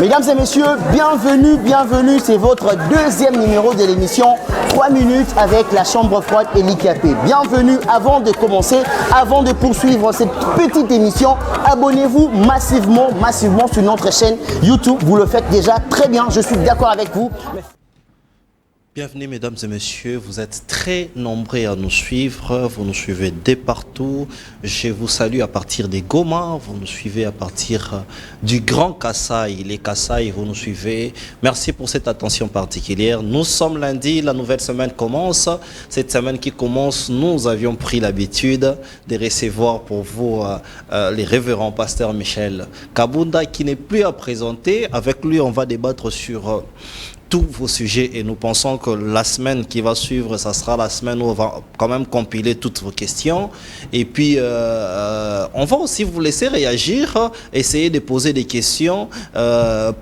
Mesdames et messieurs, bienvenue, c'est votre deuxième numéro de l'émission 3 minutes avec la chambre froide et l'IKP. Bienvenue, avant de commencer, avant de poursuivre cette petite émission, abonnez-vous massivement sur notre chaîne YouTube. Vous le faites déjà très bien, je suis d'accord avec vous. Bienvenue mesdames et messieurs, vous êtes très nombreux à nous suivre, vous nous suivez de partout. Je vous salue à partir des Goma, vous nous suivez à partir du Grand Kasaï, les Kasaï, vous nous suivez. Merci pour cette attention particulière. Nous sommes lundi, la nouvelle semaine commence. Cette semaine qui commence, nous avions pris l'habitude de recevoir pour vous les révérends pasteurs Michel Kabunda qui n'est plus à présenter. Avec lui, on va débattre sur tous vos sujets et nous pensons que la semaine qui va suivre, ça sera la semaine où on va quand même compiler toutes vos questions et puis on va aussi vous laisser réagir, essayer de poser des questions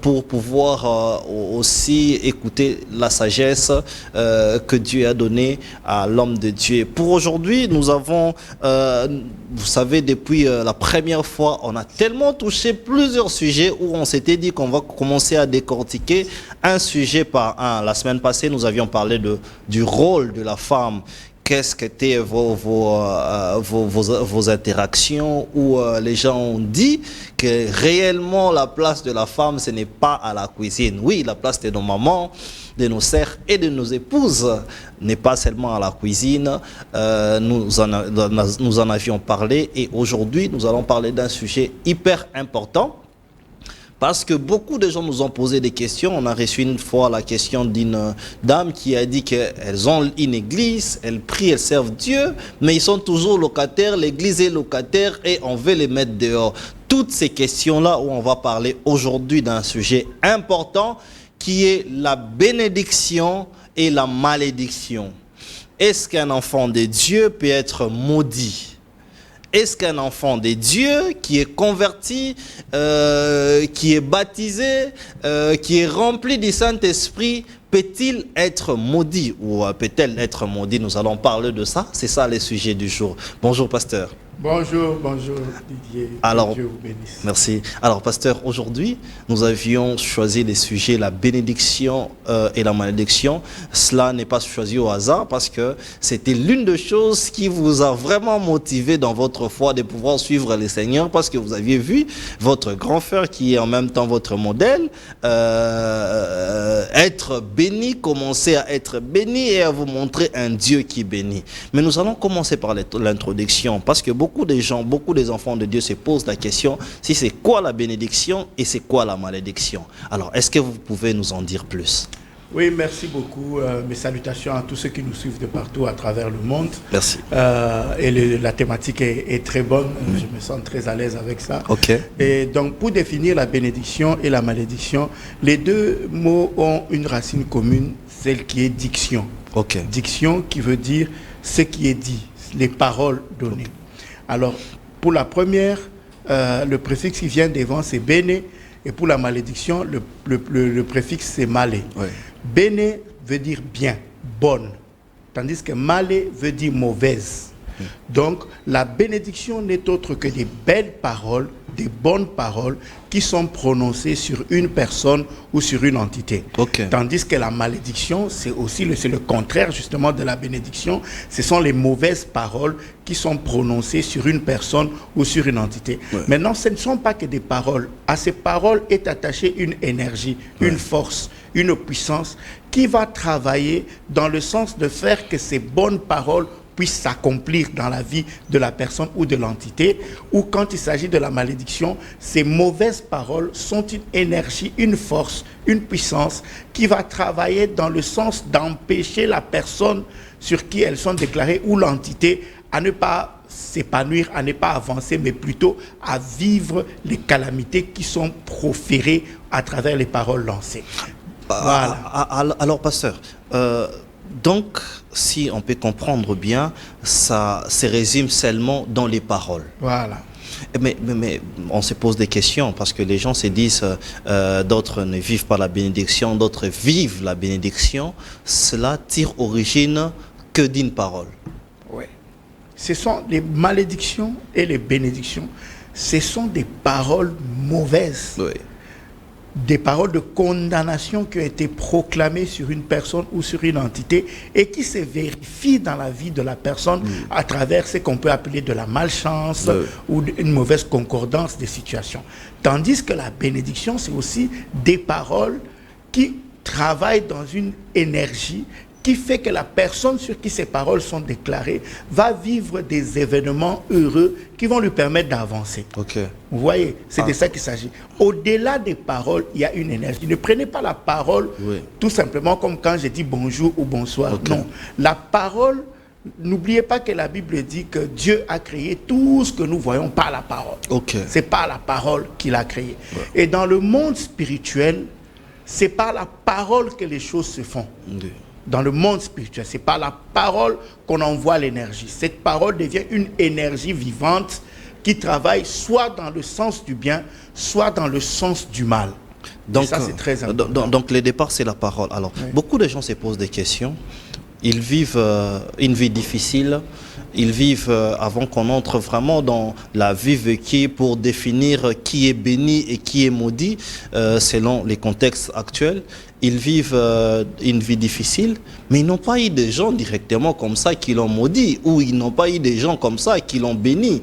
pour pouvoir aussi écouter la sagesse que Dieu a donnée à l'homme de Dieu. Pour aujourd'hui, nous avons, vous savez, depuis la première fois, on a tellement touché plusieurs sujets où on s'était dit qu'on va commencer à décortiquer un sujet par un. La semaine passée, nous avions parlé du rôle de la femme. Qu'est-ce qu'étaient vos interactions où les gens ont dit que réellement la place de la femme, ce n'est pas à la cuisine. Oui, la place de nos mamans, de nos sœurs et de nos épouses n'est pas seulement à la cuisine. Nous en avions parlé et aujourd'hui, nous allons parler d'un sujet hyper important. Parce que beaucoup de gens nous ont posé des questions. On a reçu une fois la question d'une dame qui a dit qu'elles ont une église, elles prient, elles servent Dieu, mais ils sont toujours locataires, l'église est locataire et on veut les mettre dehors. Toutes ces questions-là où on va parler aujourd'hui d'un sujet important qui est la bénédiction et la malédiction. Est-ce qu'un enfant de Dieu peut être maudit ? Est-ce qu'un enfant de Dieu qui est converti, qui est baptisé, qui est rempli du Saint-Esprit, peut-il être maudit ou peut-elle être maudit? Nous allons parler de ça. C'est ça le sujet du jour. Bonjour, pasteur. Bonjour Didier. Alors, Dieu vous bénisse. Merci. Alors, pasteur, aujourd'hui, nous avions choisi les sujets, la bénédiction et la malédiction. Cela n'est pas choisi au hasard parce que c'était l'une des choses qui vous a vraiment motivé dans votre foi de pouvoir suivre le Seigneur parce que vous aviez vu votre grand frère qui est en même temps votre modèle être béni, commencer à être béni et à vous montrer un Dieu qui bénit. Mais nous allons commencer par l'introduction parce que beaucoup des enfants de Dieu se posent la question si c'est quoi la bénédiction et c'est quoi la malédiction. Alors, est-ce que vous pouvez nous en dire plus? Oui, merci beaucoup. Mes salutations à tous ceux qui nous suivent de partout à travers le monde. Merci. La thématique est très bonne. Je me sens très à l'aise avec ça. Ok. Et donc, pour définir la bénédiction et la malédiction, les deux mots ont une racine commune, celle qui est diction. Ok. Diction qui veut dire ce qui est dit, les paroles données. Alors, pour la première, le préfixe qui vient devant, c'est béné. Et pour la malédiction, le préfixe, c'est malé. Oui. Béné veut dire bien, bonne. Tandis que malé veut dire mauvaise. Donc, la bénédiction n'est autre que des belles paroles, des bonnes paroles qui sont prononcées sur une personne ou sur une entité. Okay. Tandis que la malédiction, c'est le contraire justement de la bénédiction. Ce sont les mauvaises paroles qui sont prononcées sur une personne ou sur une entité. Ouais. Maintenant, ce ne sont pas que des paroles. À ces paroles est attachée une énergie, une force, une puissance qui va travailler dans le sens de faire que ces bonnes paroles puisse s'accomplir dans la vie de la personne ou de l'entité, ou quand il s'agit de la malédiction, ces mauvaises paroles sont une énergie, une force, une puissance qui va travailler dans le sens d'empêcher la personne sur qui elles sont déclarées ou l'entité à ne pas s'épanouir, à ne pas avancer, mais plutôt à vivre les calamités qui sont proférées à travers les paroles lancées. Voilà. Alors, pasteur, donc, si on peut comprendre bien, ça se résume seulement dans les paroles. Voilà. Mais on se pose des questions parce que les gens se disent d'autres ne vivent pas la bénédiction, d'autres vivent la bénédiction. Cela tire origine que d'une parole. Oui. Ce sont les malédictions et les bénédictions. Ce sont des paroles mauvaises. Oui. des paroles de condamnation qui ont été proclamées sur une personne ou sur une entité et qui se vérifient dans la vie de la personne à travers ce qu'on peut appeler de la malchance ou une mauvaise concordance des situations. Tandis que la bénédiction, c'est aussi des paroles qui travaillent dans une énergie qui fait que la personne sur qui ces paroles sont déclarées va vivre des événements heureux qui vont lui permettre d'avancer. Okay. Vous voyez, c'est de ça qu'il s'agit. Au-delà des paroles, il y a une énergie. Ne prenez pas la parole tout simplement comme quand je dis bonjour ou bonsoir. Okay. Non, la parole, n'oubliez pas que la Bible dit que Dieu a créé tout ce que nous voyons par la parole. Okay. C'est par la parole qu'il a créé. Et dans le monde spirituel, c'est par la parole que les choses se font. Dans le monde spirituel, c'est par la parole qu'on envoie l'énergie. Cette parole devient une énergie vivante qui travaille soit dans le sens du bien, soit dans le sens du mal. Donc, ça, c'est très important. Donc le départ, c'est la parole. Alors, beaucoup de gens se posent des questions. Ils vivent une vie difficile. Ils vivent avant qu'on entre vraiment dans la vie vécue pour définir qui est béni et qui est maudit selon les contextes actuels. Ils vivent une vie difficile, mais ils n'ont pas eu des gens directement comme ça qui l'ont maudit, ou ils n'ont pas eu des gens comme ça qui l'ont béni.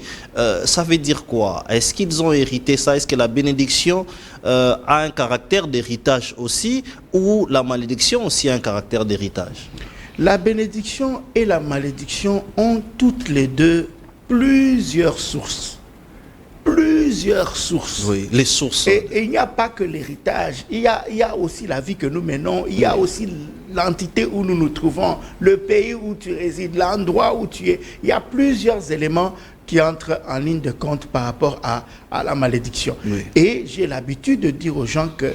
Ça veut dire quoi? Est-ce qu'ils ont hérité ça? Est-ce que la bénédiction a un caractère d'héritage aussi, ou la malédiction aussi a un caractère d'héritage? La bénédiction et la malédiction ont toutes les deux plusieurs sources. Plusieurs sources. Oui, les sources. Et il n'y a pas que l'héritage. Il y a aussi la vie que nous menons. Il y a aussi l'entité où nous nous trouvons, le pays où tu résides, l'endroit où tu es. Il y a plusieurs éléments qui entrent en ligne de compte par rapport à la malédiction. Oui. Et j'ai l'habitude de dire aux gens que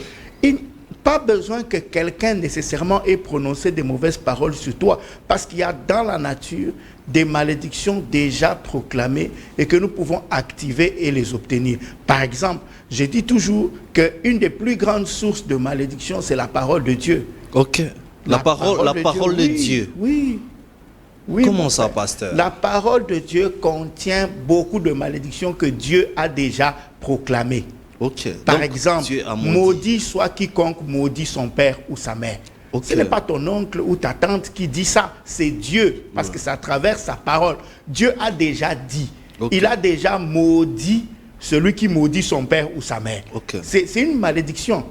pas besoin que quelqu'un nécessairement ait prononcé des mauvaises paroles sur toi, parce qu'il y a dans la nature des malédictions déjà proclamées et que nous pouvons activer et les obtenir. Par exemple, je dis toujours qu'une des plus grandes sources de malédiction, c'est la parole de Dieu. Ok. La parole de Dieu. Oui. Oui. Comment ça, pasteur? La parole de Dieu contient beaucoup de malédictions que Dieu a déjà proclamées. Okay. Par exemple, maudit soit quiconque maudit son père ou sa mère. Okay. Ce n'est pas ton oncle ou ta tante qui dit ça, c'est Dieu, parce que ça traverse sa parole. Dieu a déjà dit, il a déjà maudit celui qui maudit son père ou sa mère. C'est une malédiction,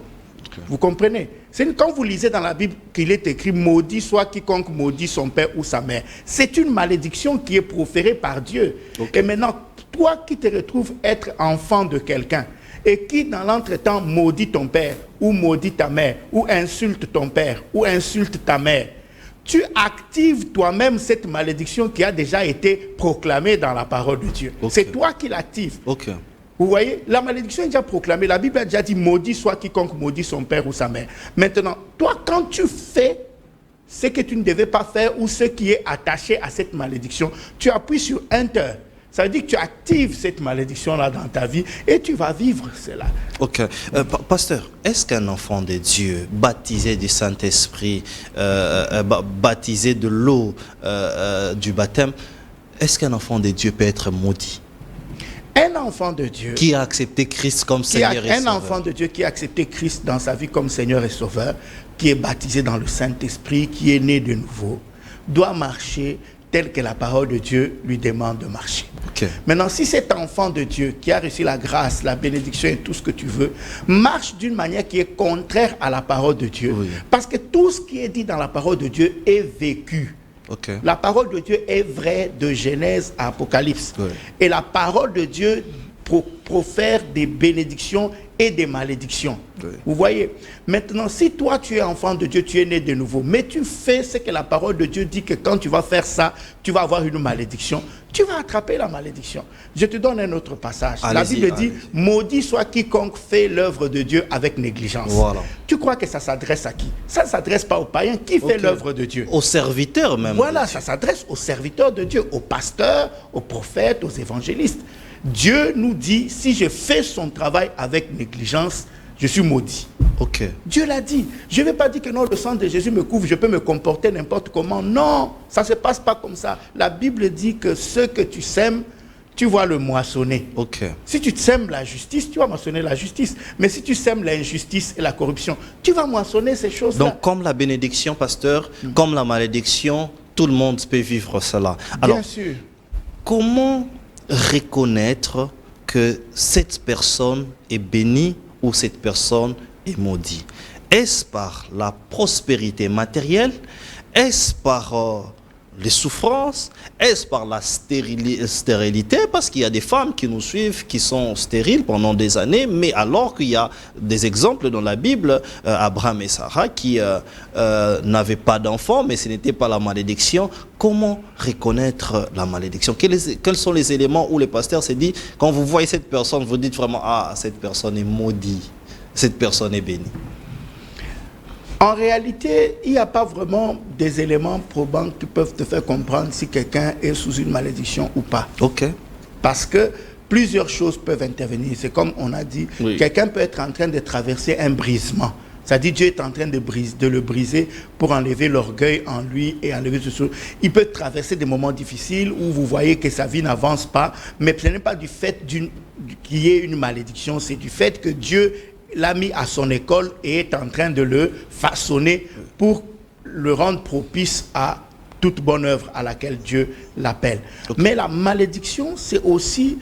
vous comprenez? Quand vous lisez dans la Bible qu'il est écrit « Maudit soit quiconque maudit son père ou sa mère », c'est une malédiction qui est proférée par Dieu. Et maintenant, toi qui te retrouves être enfant de quelqu'un, et qui, dans l'entretemps, maudit ton père, ou maudit ta mère, ou insulte ton père, ou insulte ta mère, tu actives toi-même cette malédiction qui a déjà été proclamée dans la parole de Dieu. C'est toi qui l'actives. Vous voyez, la malédiction est déjà proclamée. La Bible a déjà dit, maudit soit quiconque maudit son père ou sa mère. Maintenant, toi, quand tu fais ce que tu ne devais pas faire, ou ce qui est attaché à cette malédiction, tu appuies sur Enter. Ça veut dire que tu actives cette malédiction-là dans ta vie et tu vas vivre cela. Ok. Pasteur, est-ce qu'un enfant de Dieu, baptisé du Saint-Esprit, baptisé de l'eau du baptême, est-ce qu'un enfant de Dieu peut être maudit? Un enfant de Dieu qui a accepté Christ comme Seigneur et Sauveur. Un enfant de Dieu qui a accepté Christ dans sa vie comme Seigneur et Sauveur, qui est baptisé dans le Saint-Esprit, qui est né de nouveau, doit marcher tel que la parole de Dieu lui demande de marcher. Maintenant, si cet enfant de Dieu qui a reçu la grâce, la bénédiction et tout ce que tu veux, marche d'une manière qui est contraire à la parole de Dieu, parce que tout ce qui est dit dans la parole de Dieu est vécu. La parole de Dieu est vraie de Genèse à Apocalypse. Et la parole de Dieu profère des bénédictions et des malédictions. Vous voyez? Maintenant, si toi tu es enfant de Dieu, tu es né de nouveau, mais tu fais ce que la parole de Dieu dit que quand tu vas faire ça, tu vas avoir une malédiction, tu vas attraper la malédiction. Je te donne un autre passage. La Bible dit, maudit soit quiconque fait l'œuvre de Dieu avec négligence. Tu crois que ça s'adresse à qui? Ça ne s'adresse pas aux païens. Qui fait l'œuvre de Dieu? Aux serviteurs même. Voilà, ça s'adresse aux serviteurs de Dieu, aux pasteurs, aux prophètes, aux évangélistes. Dieu nous dit, si je fais son travail avec négligence, je suis maudit. Dieu l'a dit. Je ne vais pas dire que non, le sang de Jésus me couvre, je peux me comporter n'importe comment. Non, ça ne se passe pas comme ça. La Bible dit que ce que tu sèmes, tu vas le moissonner. Ok. Si tu sèmes la justice, tu vas moissonner la justice. Mais si tu sèmes l'injustice et la corruption, tu vas moissonner ces choses-là. Donc, comme la bénédiction, pasteur, comme la malédiction, tout le monde peut vivre cela. Alors, Bien sûr. comment reconnaître que cette personne est bénie ou cette personne est maudite? Est-ce par la prospérité matérielle? Est-ce par les souffrances? Est-ce par la stérilité? Parce qu'il y a des femmes qui nous suivent qui sont stériles pendant des années, mais alors qu'il y a des exemples dans la Bible, Abraham et Sarah qui n'avaient pas d'enfants, mais ce n'était pas la malédiction. Comment reconnaître la malédiction? Quels sont les éléments où le pasteur s'est dit, quand vous voyez cette personne, vous dites vraiment, ah, cette personne est maudite, cette personne est bénie? En réalité, il n'y a pas vraiment des éléments probants qui peuvent te faire comprendre si quelqu'un est sous une malédiction ou pas. Ok. Parce que plusieurs choses peuvent intervenir. C'est comme on a dit, Oui. quelqu'un peut être en train de traverser un brisement. C'est-à-dire Dieu est en train de le briser pour enlever l'orgueil en lui et enlever ce chose. Il peut traverser des moments difficiles où vous voyez que sa vie n'avance pas, mais ce n'est pas du fait qu'il y ait une malédiction, c'est du fait que Dieu l'a mis à son école et est en train de le façonner pour le rendre propice à toute bonne œuvre à laquelle Dieu l'appelle. Okay. Mais la malédiction, c'est aussi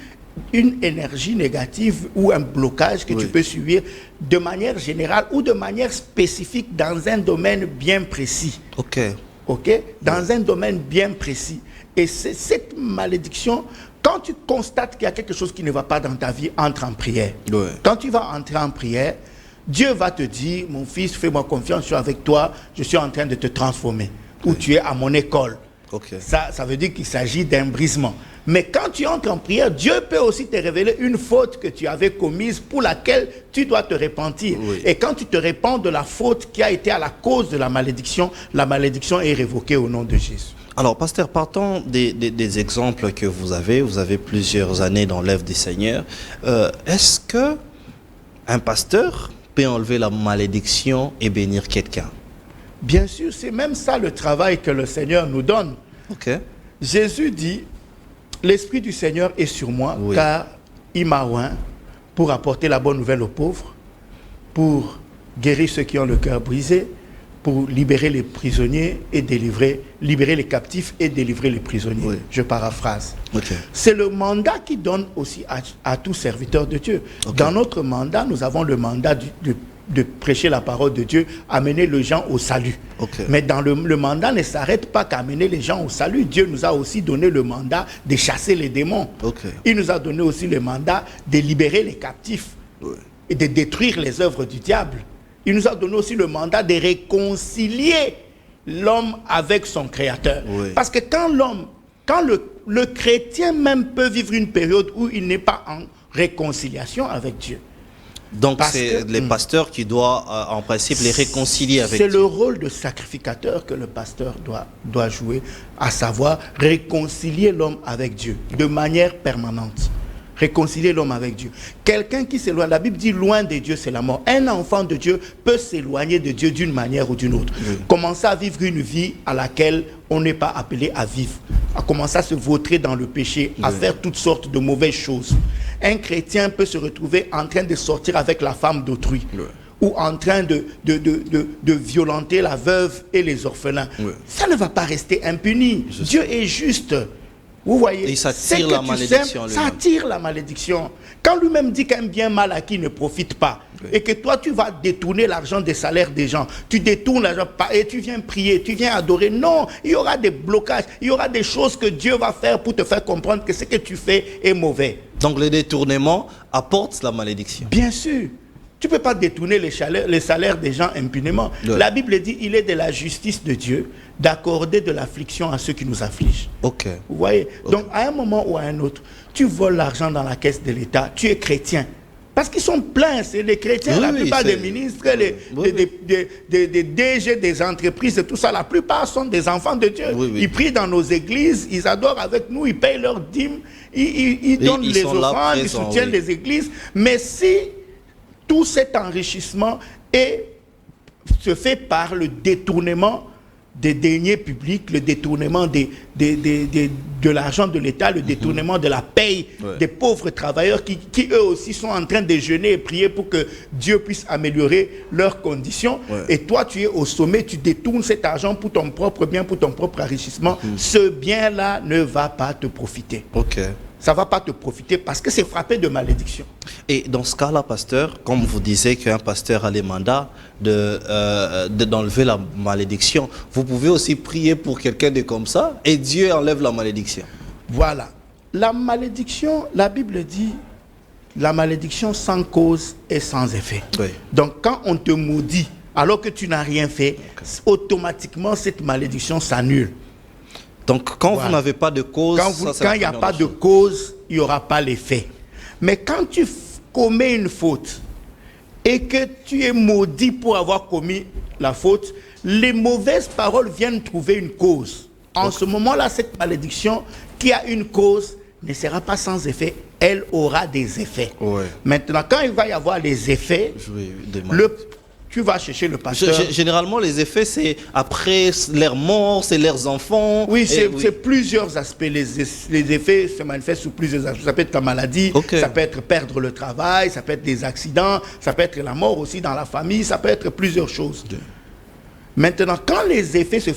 une énergie négative ou un blocage que tu peux subir de manière générale ou de manière spécifique dans un domaine bien précis. Ok. Ok? Dans un domaine bien précis. Et c'est cette malédiction, quand tu constates qu'il y a quelque chose qui ne va pas dans ta vie, entre en prière. Ouais. Quand tu vas entrer en prière, Dieu va te dire, mon fils, fais-moi confiance, je suis avec toi, je suis en train de te transformer. Ou tu es à mon école. Okay. Ça veut dire qu'il s'agit d'un brisement. Mais quand tu entres en prière, Dieu peut aussi te révéler une faute que tu avais commise pour laquelle tu dois te repentir. Oui. Et quand tu te repens de la faute qui a été à la cause de la malédiction est révoquée au nom de Jésus. Alors, pasteur, partons des exemples que vous avez plusieurs années dans l'œuvre du Seigneur. Est-ce que un pasteur peut enlever la malédiction et bénir quelqu'un? Bien sûr, c'est même ça le travail que le Seigneur nous donne. Okay. Jésus dit, l'Esprit du Seigneur est sur moi, car il m'a oint pour apporter la bonne nouvelle aux pauvres, pour guérir ceux qui ont le cœur brisé, pour libérer les prisonniers et libérer les captifs et délivrer les prisonniers. Oui. Je paraphrase. Okay. C'est le mandat qui donne aussi à tout serviteur de Dieu. Okay. Dans notre mandat, nous avons le mandat de prêcher la parole de Dieu, amener les gens au salut. Okay. Mais dans le mandat ne s'arrête pas qu'à amener les gens au salut. Dieu nous a aussi donné le mandat de chasser les démons. Okay. Il nous a donné aussi le mandat de libérer les captifs et de détruire les œuvres du diable. Il nous a donné aussi le mandat de réconcilier l'homme avec son Créateur. Parce que quand le chrétien même peut vivre une période où il n'est pas en réconciliation avec Dieu. Donc c'est les pasteurs qui doivent en principe les réconcilier avec Dieu. C'est le rôle de sacrificateur que le pasteur doit jouer, à savoir réconcilier l'homme avec Dieu de manière permanente. Réconcilier l'homme avec Dieu. Quelqu'un qui s'éloigne, la Bible dit loin de Dieu, c'est la mort. Un enfant de Dieu peut s'éloigner de Dieu d'une manière ou d'une autre. Commencer à vivre une vie à laquelle on n'est pas appelé à vivre. À commencer à se vautrer dans le péché, à faire toutes sortes de mauvaises choses. Un chrétien peut se retrouver en train de sortir avec la femme d'autrui. Ou en train de violenter la veuve et les orphelins. Ça ne va pas rester impuni. Dieu est juste. Vous voyez, et ça attire la malédiction. Ça attire la malédiction. Quand lui-même dit qu'un bien mal acquis ne profite pas, et que toi tu vas détourner l'argent des salaires des gens, tu détournes l'argent et tu viens prier, tu viens adorer. Non, il y aura des blocages, il y aura des choses que Dieu va faire pour te faire comprendre que ce que tu fais est mauvais. Donc le détournement apporte la malédiction. Bien sûr. Tu ne peux pas détourner les salaires des gens impunément. La Bible dit, il est de la justice de Dieu d'accorder de l'affliction à ceux qui nous affligent. Okay. Vous voyez? Donc, à un moment ou à un autre, tu voles l'argent dans la caisse de l'État, tu es chrétien. Parce qu'ils sont pleins, c'est les chrétiens, la plupart des ministres, des DG des entreprises et tout ça, la plupart sont des enfants de Dieu. Ils prient dans nos églises, ils adorent avec nous, ils payent leurs dîmes, ils donnent les offrandes, ils soutiennent les églises. Mais si tout cet enrichissement se fait par le détournement des deniers publics, le détournement de l'argent de l'État, le détournement de la paye des pauvres travailleurs qui eux aussi sont en train de jeûner et prier pour que Dieu puisse améliorer leurs conditions. Et toi, tu es au sommet, tu détournes cet argent pour ton propre bien, pour ton propre enrichissement. Ce bien-là ne va pas te profiter. Ça ne va pas te profiter parce que c'est frappé de malédiction. Et dans ce cas-là, pasteur, comme vous disiez qu'un pasteur a les mandats d'enlever la malédiction, vous pouvez aussi prier pour quelqu'un de comme ça et Dieu enlève la malédiction. Voilà. La malédiction, la Bible dit, la malédiction sans cause et sans effet. Donc quand on te maudit alors que tu n'as rien fait, automatiquement cette malédiction s'annule. Donc, quand vous n'avez pas de cause... Quand il n'y a pas de cause, il n'y aura pas l'effet. Mais quand tu commets une faute et que tu es maudit pour avoir commis la faute, les mauvaises paroles viennent trouver une cause. En ce moment-là, cette malédiction qui a une cause ne sera pas sans effet. Elle aura des effets. Maintenant, quand il va y avoir les effets, tu vas chercher le pasteur. Généralement, les effets, c'est après leur mort, c'est leurs enfants. Oui, c'est plusieurs aspects. Les effets se manifestent sous plusieurs aspects. Ça peut être la maladie, ça peut être perdre le travail, ça peut être des accidents, ça peut être la mort aussi dans la famille, ça peut être plusieurs choses. Maintenant, quand les effets se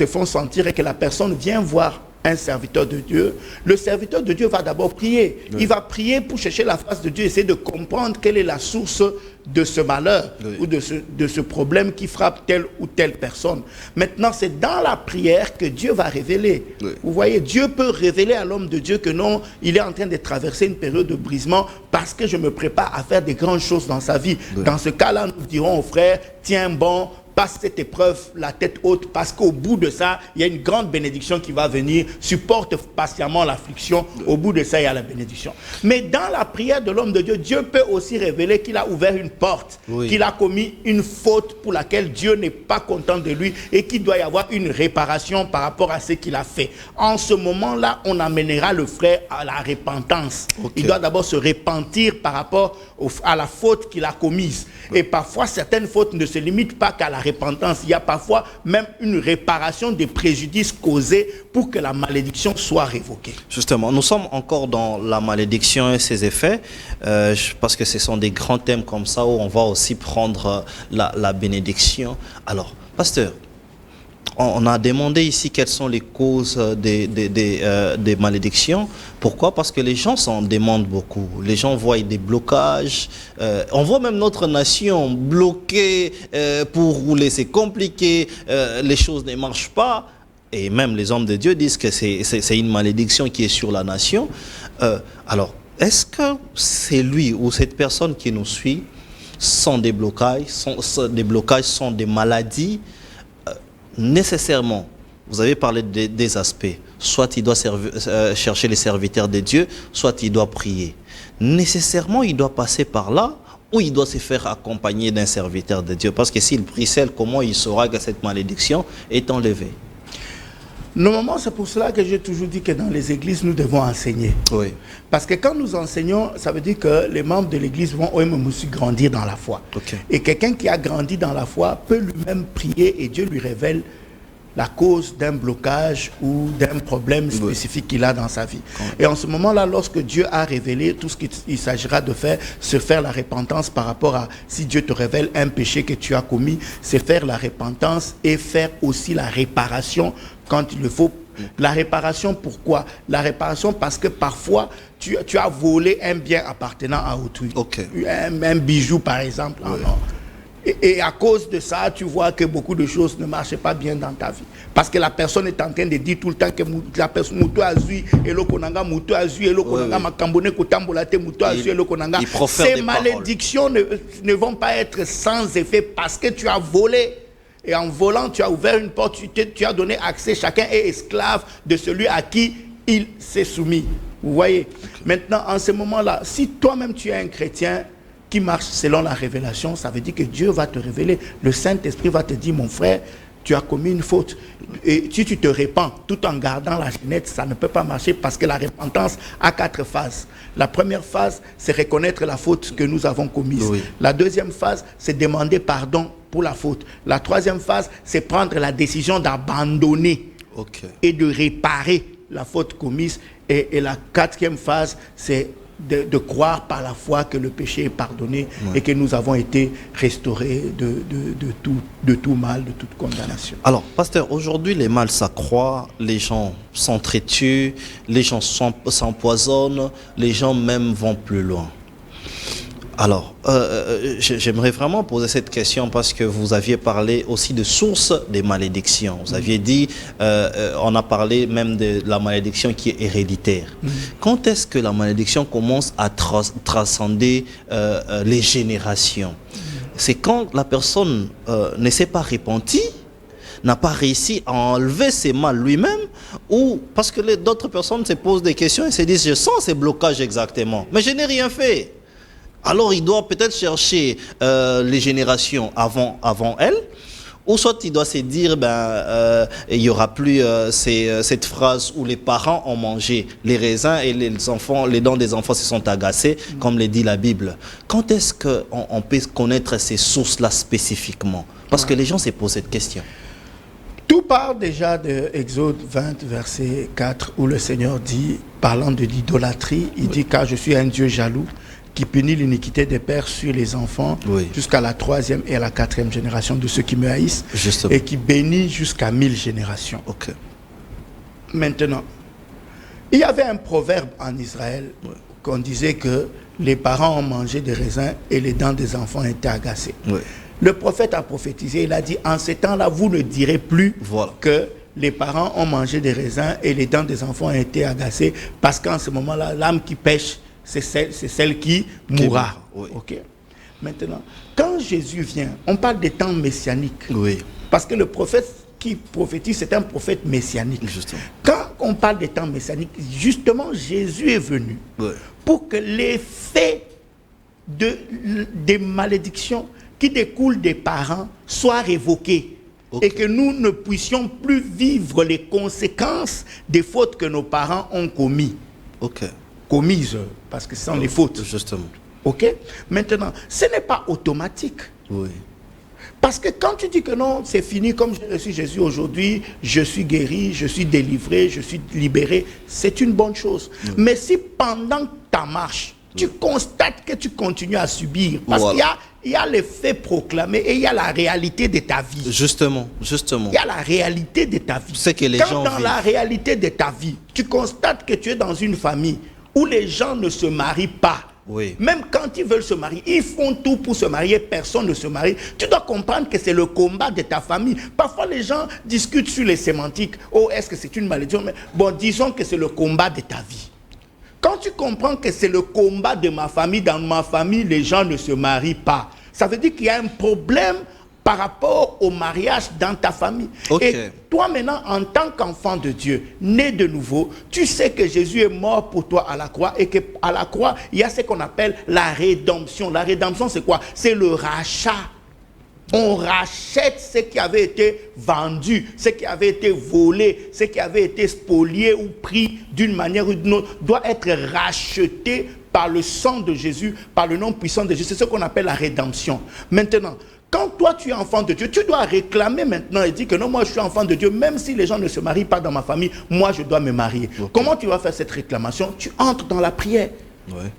font sentir et que la personne vient voir un serviteur de Dieu, le serviteur de Dieu va d'abord prier. Il va prier pour chercher la face de Dieu, essayer de comprendre quelle est la source de ce malheur ou de ce problème qui frappe telle ou telle personne. Maintenant, c'est dans la prière que Dieu va révéler. Vous voyez, Dieu peut révéler à l'homme de Dieu que non, il est en train de traverser une période de brisement parce que je me prépare à faire des grandes choses dans sa vie. Dans ce cas-là, nous dirons au frère, tiens bon, passe cette épreuve la tête haute parce qu'au bout de ça, il y a une grande bénédiction qui va venir. Supporte patiemment l'affliction. Au bout de ça, il y a la bénédiction. Mais dans la prière de l'homme de Dieu, Dieu peut aussi révéler qu'il a ouvert une porte, qu'il a commis une faute pour laquelle Dieu n'est pas content de lui et qu'il doit y avoir une réparation par rapport à ce qu'il a fait. En ce moment-là, on amènera le frère à la repentance. Il doit d'abord se repentir par rapport à la faute qu'il a commise. Et parfois, certaines fautes ne se limitent pas qu'à la repentance. Il y a parfois même une réparation des préjudices causés pour que la malédiction soit révoquée. Justement, nous sommes encore dans la malédiction et ses effets, parce que ce sont des grands thèmes comme ça où on va aussi prendre la bénédiction. Alors, pasteur, on a demandé ici quelles sont les causes des malédictions. Pourquoi? Parce que les gens s'en demandent beaucoup. Les gens voient des blocages. On voit même notre nation bloquée pour rouler. C'est compliqué. Les choses ne marchent pas. Et même les hommes de Dieu disent que c'est une malédiction qui est sur la nation. Alors, est-ce que c'est lui ou cette personne qui nous suit sont des blocages, sont des maladies? Nécessairement, vous avez parlé des aspects, soit il doit chercher les serviteurs de Dieu, soit il doit prier. Nécessairement, il doit passer par là, ou il doit se faire accompagner d'un serviteur de Dieu, parce que s'il prie seul, comment il saura que cette malédiction est enlevée? Normalement, c'est pour cela que j'ai toujours dit que dans les églises, nous devons enseigner. Parce que quand nous enseignons, ça veut dire que les membres de l'église vont eux-mêmes aussi grandir dans la foi. Et quelqu'un qui a grandi dans la foi peut lui-même prier et Dieu lui révèle la cause d'un blocage ou d'un problème spécifique qu'il a dans sa vie. Et en ce moment-là, lorsque Dieu a révélé tout ce qu'il s'agira de faire, se faire la repentance par rapport à, si Dieu te révèle un péché que tu as commis, c'est faire la repentance et faire aussi la réparation quand il le faut. La réparation, pourquoi? La réparation parce que parfois, tu as volé un bien appartenant à autrui. Un bijou, par exemple. Et à cause de ça, tu vois que beaucoup de choses ne marchent pas bien dans ta vie. Parce que la personne est en train de dire tout le temps que la personne ces malédictions ne vont pas être sans effet parce que tu as volé. Et en volant, tu as ouvert une porte, tu as donné accès. Chacun est esclave de celui à qui il s'est soumis. Vous voyez? Maintenant, en ce moment-là, si toi-même tu es un chrétien qui marche selon la révélation, ça veut dire que Dieu va te révéler. Le Saint-Esprit va te dire, mon frère, tu as commis une faute. Et si tu te répands tout en gardant la jeunesse, ça ne peut pas marcher parce que la repentance a 4 phases. La première phase, c'est reconnaître la faute que nous avons commise. La deuxième phase, c'est demander pardon pour la faute. La troisième phase, c'est prendre la décision d'abandonner et de réparer la faute commise. Et la quatrième phase, c'est de croire par la foi que le péché est pardonné et que nous avons été restaurés de tout mal, de toute condamnation. Alors, pasteur, aujourd'hui, les mâles s'accroît, les gens s'entretuent, les gens s'empoisonnent, les gens même vont plus loin. Alors, j'aimerais vraiment poser cette question parce que vous aviez parlé aussi de sources des malédictions. Vous aviez dit, on a parlé même de la malédiction qui est héréditaire. Quand est-ce que la malédiction commence à transcender les générations? C'est quand la personne ne s'est pas repentie, n'a pas réussi à enlever ses mal lui-même, ou parce que d'autres personnes se posent des questions et se disent, je sens ces blocages exactement, mais je n'ai rien fait. Alors, il doit peut-être chercher les générations avant elle, ou soit il doit se dire, il n'y aura plus cette phrase où les parents ont mangé les raisins et les dents des enfants se sont agacés, comme le dit la Bible. Quand est-ce qu'on peut connaître ces sources-là spécifiquement? Parce que les gens se posent cette question. Tout part déjà de Exode 20, verset 4, où le Seigneur dit, parlant de l'idolâtrie, il dit, car je suis un Dieu jaloux, qui punit l'iniquité des pères sur les enfants jusqu'à la 3e et à la 4e génération de ceux qui me haïssent. Justement. Et qui bénit jusqu'à 1000 générations. Maintenant, il y avait un proverbe en Israël qu'on disait que les parents ont mangé des raisins et les dents des enfants étaient agacées. Le prophète a prophétisé, il a dit, en ces temps-là, vous ne direz plus que les parents ont mangé des raisins et les dents des enfants ont été agacées, parce qu'en ce moment-là, l'âme qui pêche, c'est celle qui mourra. Maintenant, quand Jésus vient, on parle des temps messianiques. Parce que le prophète qui prophétise, c'est un prophète messianique. Quand on parle des temps messianiques, justement, Jésus est venu pour que l'effet des malédictions qui découlent des parents soient révoqués. Et que nous ne puissions plus vivre les conséquences des fautes que nos parents ont commises. Commises, parce que ce sont les fautes. Justement. Maintenant, ce n'est pas automatique. Parce que quand tu dis que non, c'est fini, comme j'ai reçu Jésus aujourd'hui, je suis guéri, je suis délivré, je suis libéré, c'est une bonne chose. Mais si pendant ta marche, tu constates que tu continues à subir, parce qu'il y a les faits proclamés et il y a la réalité de ta vie. Justement. Il y a la réalité de ta vie. C'est que les gens dans la réalité de ta vie, tu constates que tu es dans une famille où les gens ne se marient pas. Même quand ils veulent se marier, ils font tout pour se marier, personne ne se marie. Tu dois comprendre que c'est le combat de ta famille. Parfois, les gens discutent sur les sémantiques. Oh, est-ce que c'est une malédiction? Mais bon, disons que c'est le combat de ta vie. Quand tu comprends que c'est le combat de ma famille, dans ma famille, les gens ne se marient pas. Ça veut dire qu'il y a un problème par rapport au mariage dans ta famille. Et toi maintenant, en tant qu'enfant de Dieu, né de nouveau, tu sais que Jésus est mort pour toi à la croix et qu'à la croix, il y a ce qu'on appelle la rédemption. La rédemption, c'est quoi? C'est le rachat. On rachète ce qui avait été vendu, ce qui avait été volé, ce qui avait été spolié ou pris d'une manière ou d'une autre, doit être racheté par le sang de Jésus, par le nom puissant de Jésus. C'est ce qu'on appelle la rédemption. Maintenant, quand toi tu es enfant de Dieu, tu dois réclamer maintenant et dire que non, moi je suis enfant de Dieu, même si les gens ne se marient pas dans ma famille, moi je dois me marier. Comment tu vas faire cette réclamation? Tu entres dans la prière.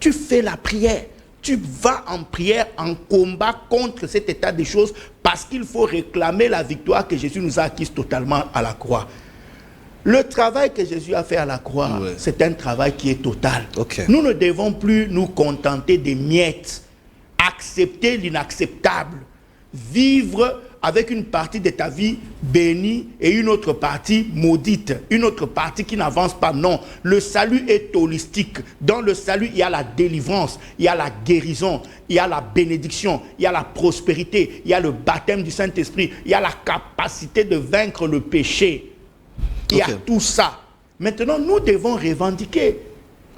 Tu fais la prière. Tu vas en prière, en combat contre cet état des choses, parce qu'il faut réclamer la victoire que Jésus nous a acquise totalement à la croix. Le travail que Jésus a fait à la croix, c'est un travail qui est total. Nous ne devons plus nous contenter des miettes, accepter l'inacceptable, vivre avec une partie de ta vie bénie et une autre partie maudite, une autre partie qui n'avance pas. Non, le salut est holistique. Dans le salut, il y a la délivrance, il y a la guérison, il y a la bénédiction, il y a la prospérité, il y a le baptême du Saint-Esprit, il y a la capacité de vaincre le péché. Il y a tout ça. Maintenant, nous devons revendiquer.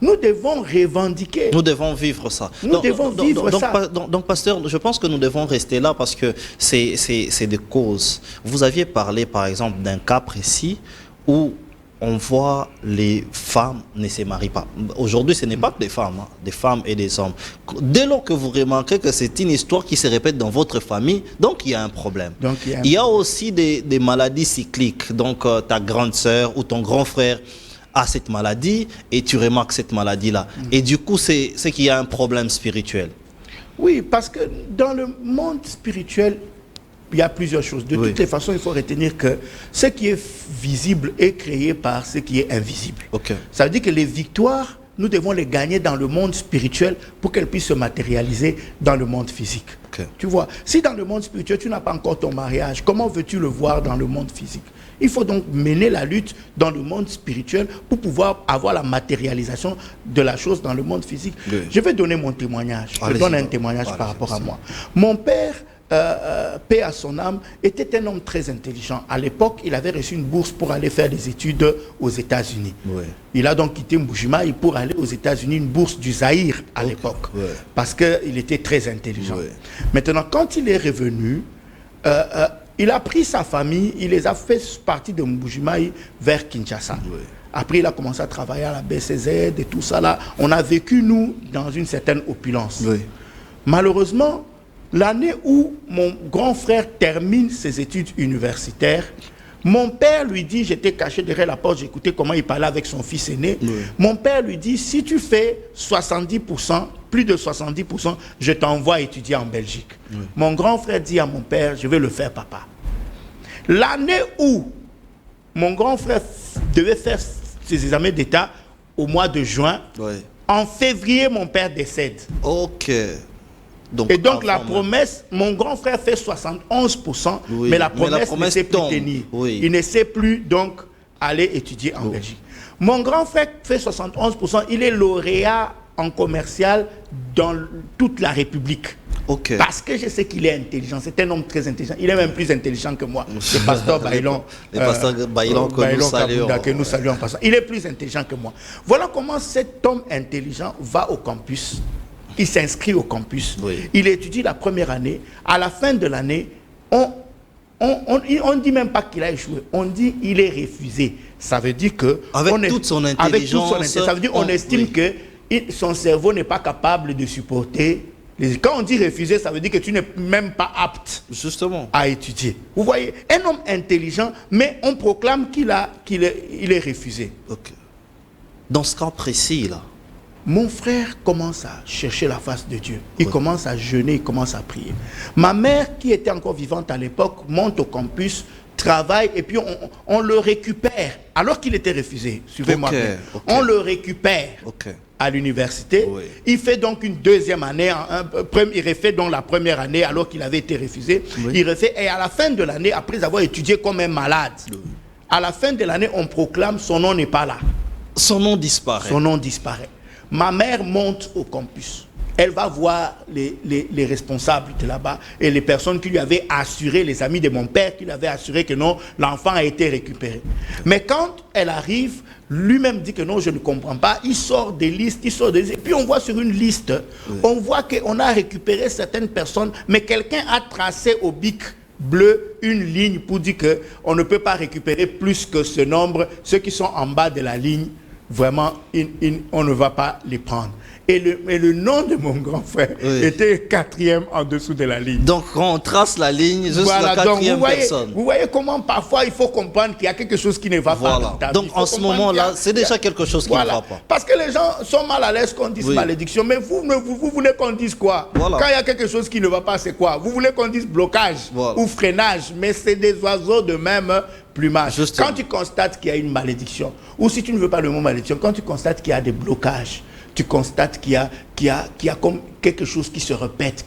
Nous devons revendiquer. Nous devons vivre ça. Donc, pasteur, je pense que nous devons rester là parce que c'est des causes. Vous aviez parlé, par exemple, d'un cas précis où on voit les femmes ne se marient pas. Aujourd'hui, ce n'est pas que des femmes et des hommes. Dès lors que vous remarquez que c'est une histoire qui se répète dans votre famille, donc il y a un problème. Il y a aussi des maladies cycliques. Donc ta grande sœur ou ton grand frère a cette maladie et tu remarques cette maladie-là. Et du coup, c'est qu'il y a un problème spirituel. Oui, parce que dans le monde spirituel, il y a plusieurs choses. De toutes les façons, il faut retenir que ce qui est visible est créé par ce qui est invisible. Ça veut dire que les victoires, nous devons les gagner dans le monde spirituel pour qu'elles puissent se matérialiser dans le monde physique. Tu vois, si dans le monde spirituel, tu n'as pas encore ton mariage, comment veux-tu le voir dans le monde physique? Il faut donc mener la lutte dans le monde spirituel pour pouvoir avoir la matérialisation de la chose dans le monde physique. Je vais donner mon témoignage. Je donne un témoignage par rapport à moi. Mon père, paix à son âme, était un homme très intelligent. À l'époque, il avait reçu une bourse pour aller faire des études aux États-Unis. Il a donc quitté Mbujimayi pour aller aux États-Unis, une bourse du Zaïre à l'époque, parce qu'il était très intelligent. Maintenant, quand il est revenu, il a pris sa famille, il les a fait partir de Mbujimayi vers Kinshasa. Après, il a commencé à travailler à la BCZ et tout ça là. On a vécu, nous, dans une certaine opulence. Malheureusement, l'année où mon grand frère termine ses études universitaires, mon père lui dit, j'étais caché derrière la porte, j'écoutais comment il parlait avec son fils aîné. Mon père lui dit, si tu fais 70%, plus de 70%, je t'envoie étudier en Belgique. Mon grand frère dit à mon père, je vais le faire, papa. L'année où mon grand frère devait faire ses examens d'État au mois de juin, en février, mon père décède. Donc, et donc la promesse, mon grand frère fait 71%, mais la promesse ne sait plus tenir. Il ne sait plus donc aller étudier en Belgique. Mon grand frère fait 71%, il est lauréat en commercial dans toute la République. Parce que je sais qu'il est intelligent, c'est un homme très intelligent. Il est même plus intelligent que moi, le pasteur Baïlon. Le pasteur Baïlon que nous saluons en passant. Il est plus intelligent que moi. Voilà comment cet homme intelligent va au campus. Il s'inscrit au campus. Il étudie la première année. À la fin de l'année, on ne dit même pas qu'il a échoué. On dit qu'il est refusé. Ça veut dire que... Avec toute son intelligence... Ça veut dire qu'on estime que son cerveau n'est pas capable de supporter... Quand on dit refusé, ça veut dire que tu n'es même pas apte à étudier. Vous voyez, un homme intelligent, mais on proclame qu'il est refusé. Dans ce cas précis, là, mon frère commence à chercher la face de Dieu. Il commence à jeûner, il commence à prier. Ma mère, qui était encore vivante à l'époque, monte au campus, travaille, et puis on le récupère, alors qu'il était refusé. Suivez-moi bien. On le récupère à l'université. Il fait donc une deuxième année. Il refait donc la première année, alors qu'il avait été refusé. Il refait, et à la fin de l'année, après avoir étudié comme un malade, à la fin de l'année, on proclame son nom n'est pas là. Son nom disparaît. Son nom disparaît. Ma mère monte au campus. Elle va voir les responsables de là-bas et les personnes qui lui avaient assuré, les amis de mon père qui lui avaient assuré que non, l'enfant a été récupéré. Mais quand elle arrive, lui-même dit que non, je ne comprends pas. Il sort des listes, et puis on voit sur une liste, on voit qu'on a récupéré certaines personnes, mais quelqu'un a tracé au bic bleu une ligne pour dire qu'on ne peut pas récupérer plus que ce nombre. Ceux qui sont en bas de la ligne, vraiment, on ne va pas les prendre. Et le nom de mon grand frère était 4e en dessous de la ligne. Donc, quand on trace la ligne, juste la 4e personne. Vous voyez comment parfois il faut comprendre qu'il y a quelque chose qui ne va pas dans ta vie. Donc, en ce moment-là, c'est déjà quelque chose qui ne va pas. Parce que les gens sont mal à l'aise qu'on dise malédiction. Mais vous voulez qu'on dise quoi? Quand il y a quelque chose qui ne va pas, c'est quoi? Vous voulez qu'on dise blocage ou freinage. Mais c'est des oiseaux de même plumage. Quand tu constates qu'il y a une malédiction, ou si tu ne veux pas le mot malédiction, quand tu constates qu'il y a des blocages, tu constates qu'il y a comme quelque chose qui se répète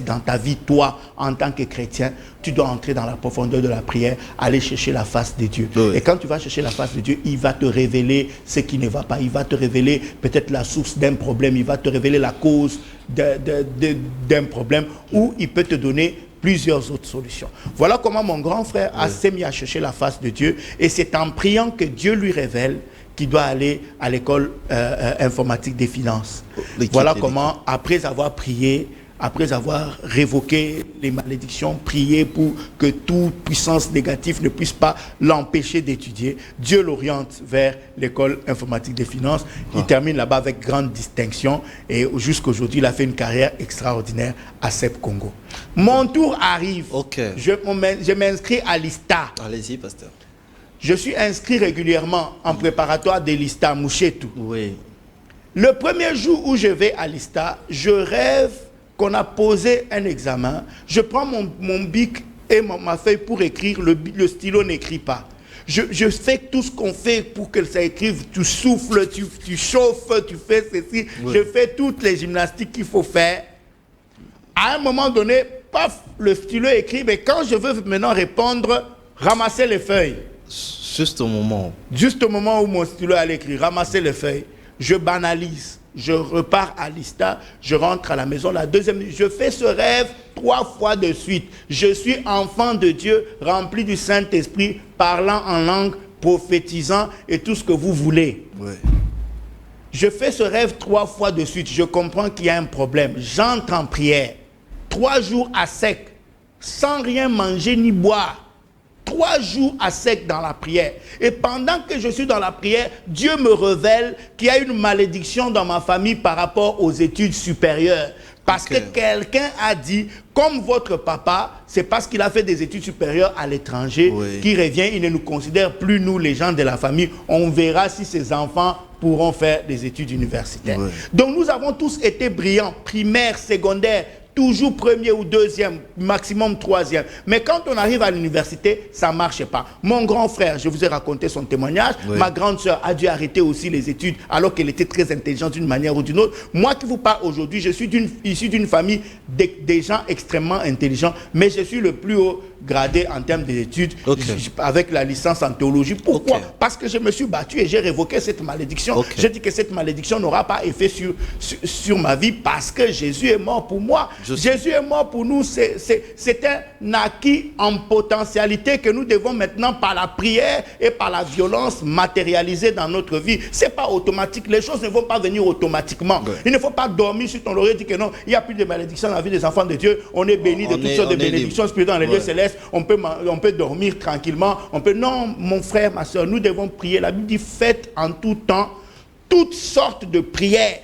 dans ta vie, toi, en tant que chrétien, tu dois entrer dans la profondeur de la prière, aller chercher la face de Dieu. Et quand tu vas chercher la face de Dieu, il va te révéler ce qui ne va pas. Il va te révéler peut-être la source d'un problème. Il va te révéler la cause d'un problème, ou il peut te donner plusieurs autres solutions. Voilà comment mon grand frère s'est mis à chercher la face de Dieu. Et c'est en priant que Dieu lui révèle qu'il doit aller à l'école informatique des finances. Voilà comment, après avoir prié, après avoir révoqué les malédictions, prié pour que toute puissance négative ne puisse pas l'empêcher d'étudier, Dieu l'oriente vers l'école informatique des finances. Il termine là-bas avec grande distinction et jusqu'aujourd'hui, il a fait une carrière extraordinaire à CEP Congo. Mon tour arrive. Je m'inscris à l'ISTA. Allez-y, pasteur. Je suis inscrit régulièrement en préparatoire de l'ISTA, Mouchetou. Oui. Le premier jour où je vais à l'ISTA, je rêve qu'on a posé un examen. Je prends mon bic et ma feuille pour écrire. Le stylo n'écrit pas. Je fais tout ce qu'on fait pour que ça écrive. Tu souffles, tu chauffes, tu fais ceci. Oui. Je fais toutes les gymnastiques qu'il faut faire. À un moment donné, paf, le stylo écrit. Mais quand je veux maintenant répondre, ramasser les feuilles. Juste au moment. Juste au moment où mon stylo allait écrire, ramasser les feuilles. Je banalise. Je repars à l'ISTA, je rentre à la maison. La deuxième nuit, je fais ce rêve 3 fois de suite. Je suis enfant de Dieu, rempli du Saint-Esprit, parlant en langue, prophétisant et tout ce que vous voulez. Oui. Je fais ce rêve 3 fois de suite. Je comprends qu'il y a un problème. J'entre en prière. 3 jours à sec, sans rien manger ni boire. 3 jours à sec dans la prière. Et pendant que je suis dans la prière, Dieu me révèle qu'il y a une malédiction dans ma famille par rapport aux études supérieures. Parce que quelqu'un a dit, comme votre papa, c'est parce qu'il a fait des études supérieures à l'étranger, qu'il revient, il ne nous considère plus, nous, les gens de la famille. On verra si ses enfants pourront faire des études universitaires. Donc nous avons tous été brillants, primaire, secondaire, toujours premier ou deuxième, maximum troisième. Mais quand on arrive à l'université, ça ne marche pas. Mon grand frère, je vous ai raconté son témoignage, ma grande sœur a dû arrêter aussi les études alors qu'elle était très intelligente d'une manière ou d'une autre. Moi qui vous parle aujourd'hui, je suis issu d'une famille des gens extrêmement intelligents, mais je suis le plus haut gradé en termes d'études avec la licence en théologie. Pourquoi? Parce que je me suis battu et j'ai révoqué cette malédiction. J'ai dit que cette malédiction n'aura pas effet sur ma vie parce que Jésus est mort pour moi. Jésus est mort pour nous. C'est un acquis en potentialité que nous devons maintenant par la prière et par la violence matérialiser dans notre vie. Ce n'est pas automatique. Les choses ne vont pas venir automatiquement. Il ne faut pas dormir sur ton oreille et dire que non, il n'y a plus de malédiction dans la vie des enfants de Dieu. On est béni de toutes sortes de bénédictions spirituelles dans les lieux célestes. On peut dormir tranquillement. Non, mon frère, ma soeur, nous devons prier. La Bible dit, faites en tout temps toutes sortes de prières.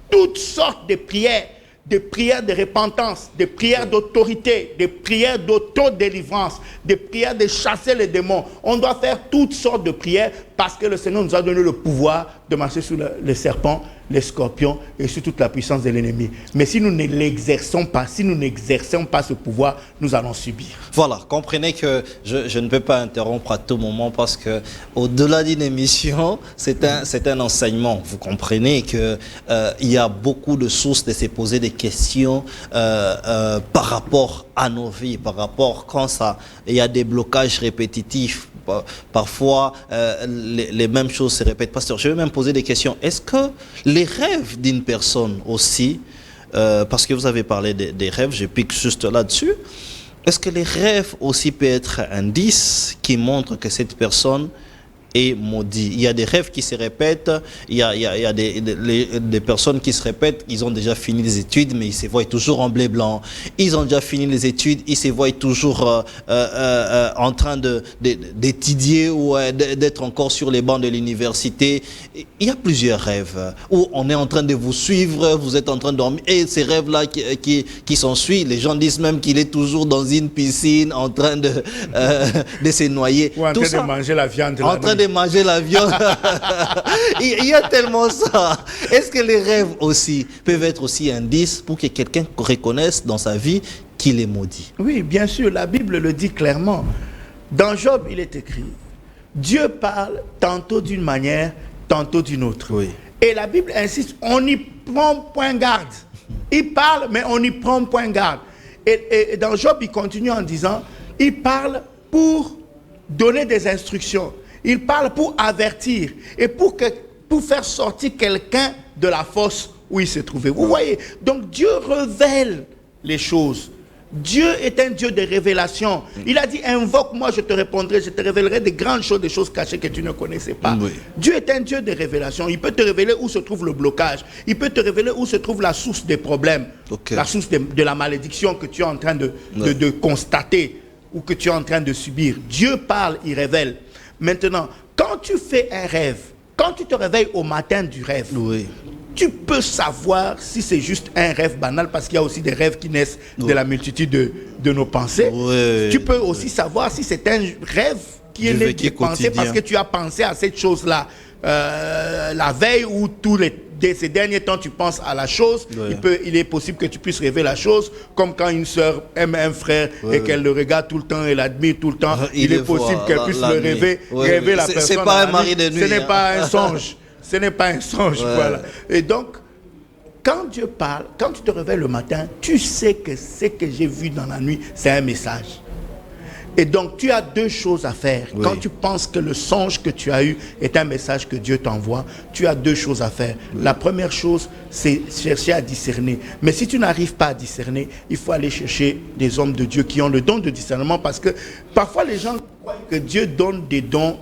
Toutes sortes de prières. Des prières de repentance, des prières d'autorité, des prières d'autodélivrance, des prières de chasser les démons. On doit faire toutes sortes de prières parce que le Seigneur nous a donné le pouvoir de marcher sur les serpents, les scorpions et sur toute la puissance de l'ennemi. Mais si nous ne l'exerçons pas, si nous n'exerçons pas ce pouvoir, nous allons subir. Voilà, comprenez que je ne peux pas interrompre à tout moment parce que au-delà d'une émission, c'est un enseignement. Vous comprenez que il y a beaucoup de sources de se poser des questions par rapport à nos vies, par rapport quand il y a des blocages répétitifs. Parfois, les mêmes choses se répètent. Pasteur, je vais même poser des questions. Est-ce que les rêves d'une personne aussi, parce que vous avez parlé des rêves, je pique juste là-dessus, est-ce que les rêves aussi peuvent être un indice qui montre que cette personne est maudit? Il y a des rêves qui se répètent, il y a des personnes qui se répètent, ils ont déjà fini les études, mais ils se voient toujours en blé blanc. Ils ont déjà fini les études, ils se voient toujours en train d'étudier ou d'être encore sur les bancs de l'université. Il y a plusieurs rêves où on est en train de vous suivre, vous êtes en train de dormir, et ces rêves-là qui s'ensuivent, les gens disent même qu'il est toujours dans une piscine en train de se noyer. Ou en train de manger la viande. De manger la viande. Il y a tellement ça. Est-ce que les rêves aussi peuvent être aussi indices pour que quelqu'un reconnaisse dans sa vie qu'il est maudit? Oui, bien sûr, la Bible le dit clairement. Dans Job, il est écrit, Dieu parle tantôt d'une manière, tantôt d'une autre. Oui. Et la Bible insiste, on n'y prend point garde. Il parle, mais on n'y prend point garde. Et dans Job, il continue en disant, il parle pour donner des instructions. Il parle pour avertir et pour faire sortir quelqu'un de la fosse où il se trouvait. Vous voyez, donc Dieu révèle les choses. Dieu est un Dieu de révélation. Il a dit, invoque-moi, je te répondrai, je te révélerai des grandes choses, des choses cachées que tu ne connaissais pas. Oui. Dieu est un Dieu de révélation. Il peut te révéler où se trouve le blocage. Il peut te révéler où se trouve la source des problèmes. Ok. La source de la malédiction que tu es en train de constater ou que tu es en train de subir. Dieu parle, il révèle. Maintenant, quand tu fais un rêve, quand tu te réveilles au matin du rêve, Oui. tu peux savoir si c'est juste un rêve banal, parce qu'il y a aussi des rêves qui naissent de la multitude de nos pensées. Oui. Tu peux aussi savoir si c'est un rêve qui est né de pensée, parce que tu as pensé à cette chose-là la veille ou ces derniers temps tu penses à la chose. Oui. Il est possible que tu puisses rêver la chose, comme quand une sœur aime un frère et qu'elle le regarde tout le temps et l'admire tout le temps. Il est possible qu'elle puisse le rêver, rêver la personne. C'est pas un mari de nuit. Ce n'est pas un songe. Ce n'est pas un songe, voilà. Et donc, quand Dieu parle, quand tu te réveilles le matin, tu sais que ce que j'ai vu dans la nuit, c'est un message. Et donc, tu as deux choses à faire. Oui. Quand tu penses que le songe que tu as eu est un message que Dieu t'envoie, tu as deux choses à faire. Oui. La première chose, c'est chercher à discerner. Mais si tu n'arrives pas à discerner, il faut aller chercher des hommes de Dieu qui ont le don de discernement, parce que parfois les gens croient que Dieu donne des dons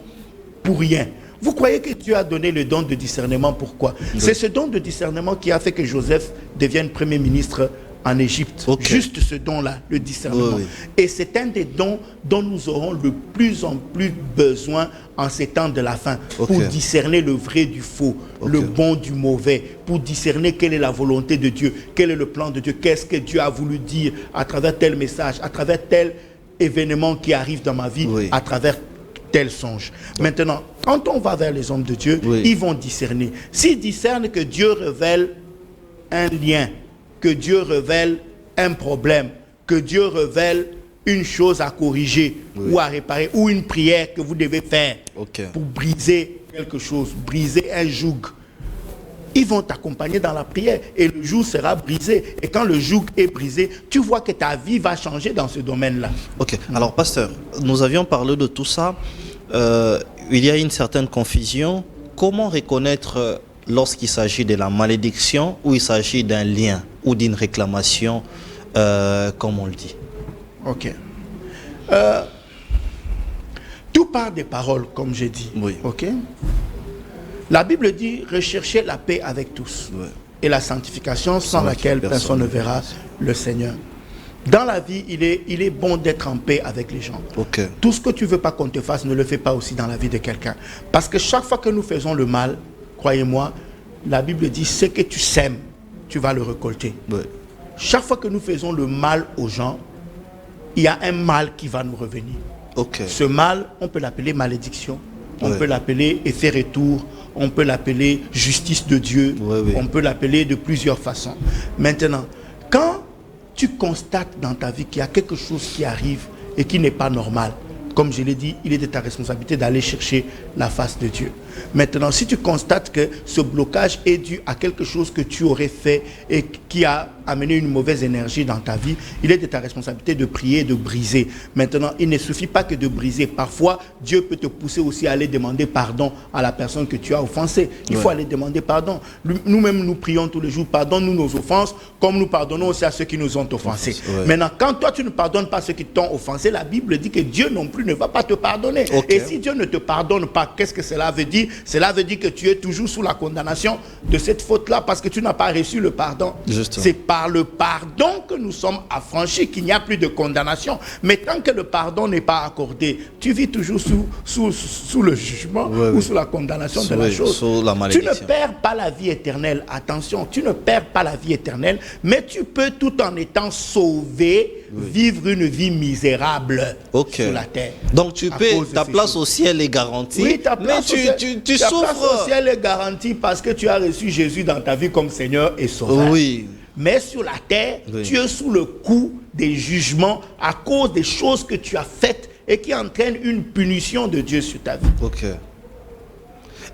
pour rien. Vous croyez que Dieu a donné le don de discernement, pourquoi? Oui. C'est ce don de discernement qui a fait que Joseph devienne premier ministre en Égypte. Okay. Juste ce don-là, le discernement. Oui. Et c'est un des dons dont nous aurons de plus en plus besoin en ces temps de la fin, pour discerner le vrai du faux, le bon du mauvais, pour discerner quelle est la volonté de Dieu, quel est le plan de Dieu, qu'est-ce que Dieu a voulu dire à travers tel message, à travers tel événement qui arrive dans ma vie, à travers tel songe. Maintenant, quand on va vers les hommes de Dieu, ils vont discerner. S'ils discernent que Dieu révèle un lien, que Dieu révèle un problème, que Dieu révèle une chose à corriger ou à réparer, ou une prière que vous devez faire pour briser quelque chose, briser un joug, ils vont t'accompagner dans la prière et le joug sera brisé. Et quand le joug est brisé, tu vois que ta vie va changer dans ce domaine-là. Ok, alors pasteur, nous avions parlé de tout ça. Il y a une certaine confusion. Comment reconnaître lorsqu'il s'agit de la malédiction ou il s'agit d'un lien ou d'une réclamation, comme on le dit? Ok. Tout part des paroles, comme j'ai dit. Oui. Ok. La Bible dit recherchez la paix avec tous et la sanctification sans laquelle personne ne verra le Seigneur. Dans la vie, il est bon d'être en paix avec les gens. Tout ce que tu ne veux pas qu'on te fasse, ne le fais pas aussi dans la vie de quelqu'un. Parce que chaque fois que nous faisons le mal, croyez-moi, la Bible dit ce que tu sèmes, tu vas le récolter. Chaque fois que nous faisons le mal aux gens, il y a un mal qui va nous revenir. Ce mal, on peut l'appeler malédiction, on peut l'appeler effet retour, on peut l'appeler justice de Dieu, on peut l'appeler de plusieurs façons. Maintenant, quand tu constates dans ta vie qu'il y a quelque chose qui arrive et qui n'est pas normal, comme je l'ai dit, il est de ta responsabilité d'aller chercher la face de Dieu. Maintenant, si tu constates que ce blocage est dû à quelque chose que tu aurais fait et qui a amené une mauvaise énergie dans ta vie, il est de ta responsabilité de prier et de briser. Maintenant, il ne suffit pas que de briser. Parfois, Dieu peut te pousser aussi à aller demander pardon à la personne que tu as offensée. Il faut aller demander pardon. Nous-mêmes, nous prions tous les jours, pardonne-nous nos offenses, comme nous pardonnons aussi à ceux qui nous ont offensés. Maintenant, quand toi, tu ne pardonnes pas ceux qui t'ont offensé, la Bible dit que Dieu non plus ne va pas te pardonner. Et si Dieu ne te pardonne pas, qu'est-ce que cela veut dire? Cela veut dire que tu es toujours sous la condamnation de cette faute-là parce que tu n'as pas reçu le pardon. C'est par le pardon que nous sommes affranchis, qu'il n'y a plus de condamnation. Mais tant que le pardon n'est pas accordé, tu vis toujours sous le jugement ou sous la condamnation de la chose. Tu ne perds pas la vie éternelle. Attention, tu ne perds pas la vie éternelle, mais tu peux, tout en étant sauvé, vivre une vie misérable sur la terre. Donc tu peux, ta place au ciel est garantie. Oui, ta place tu souffres. Ta place au ciel est garantie parce que tu as reçu Jésus dans ta vie comme Seigneur et Sauveur. Mais sur la terre, tu es sous le coup des jugements à cause des choses que tu as faites et qui entraînent une punition de Dieu sur ta vie.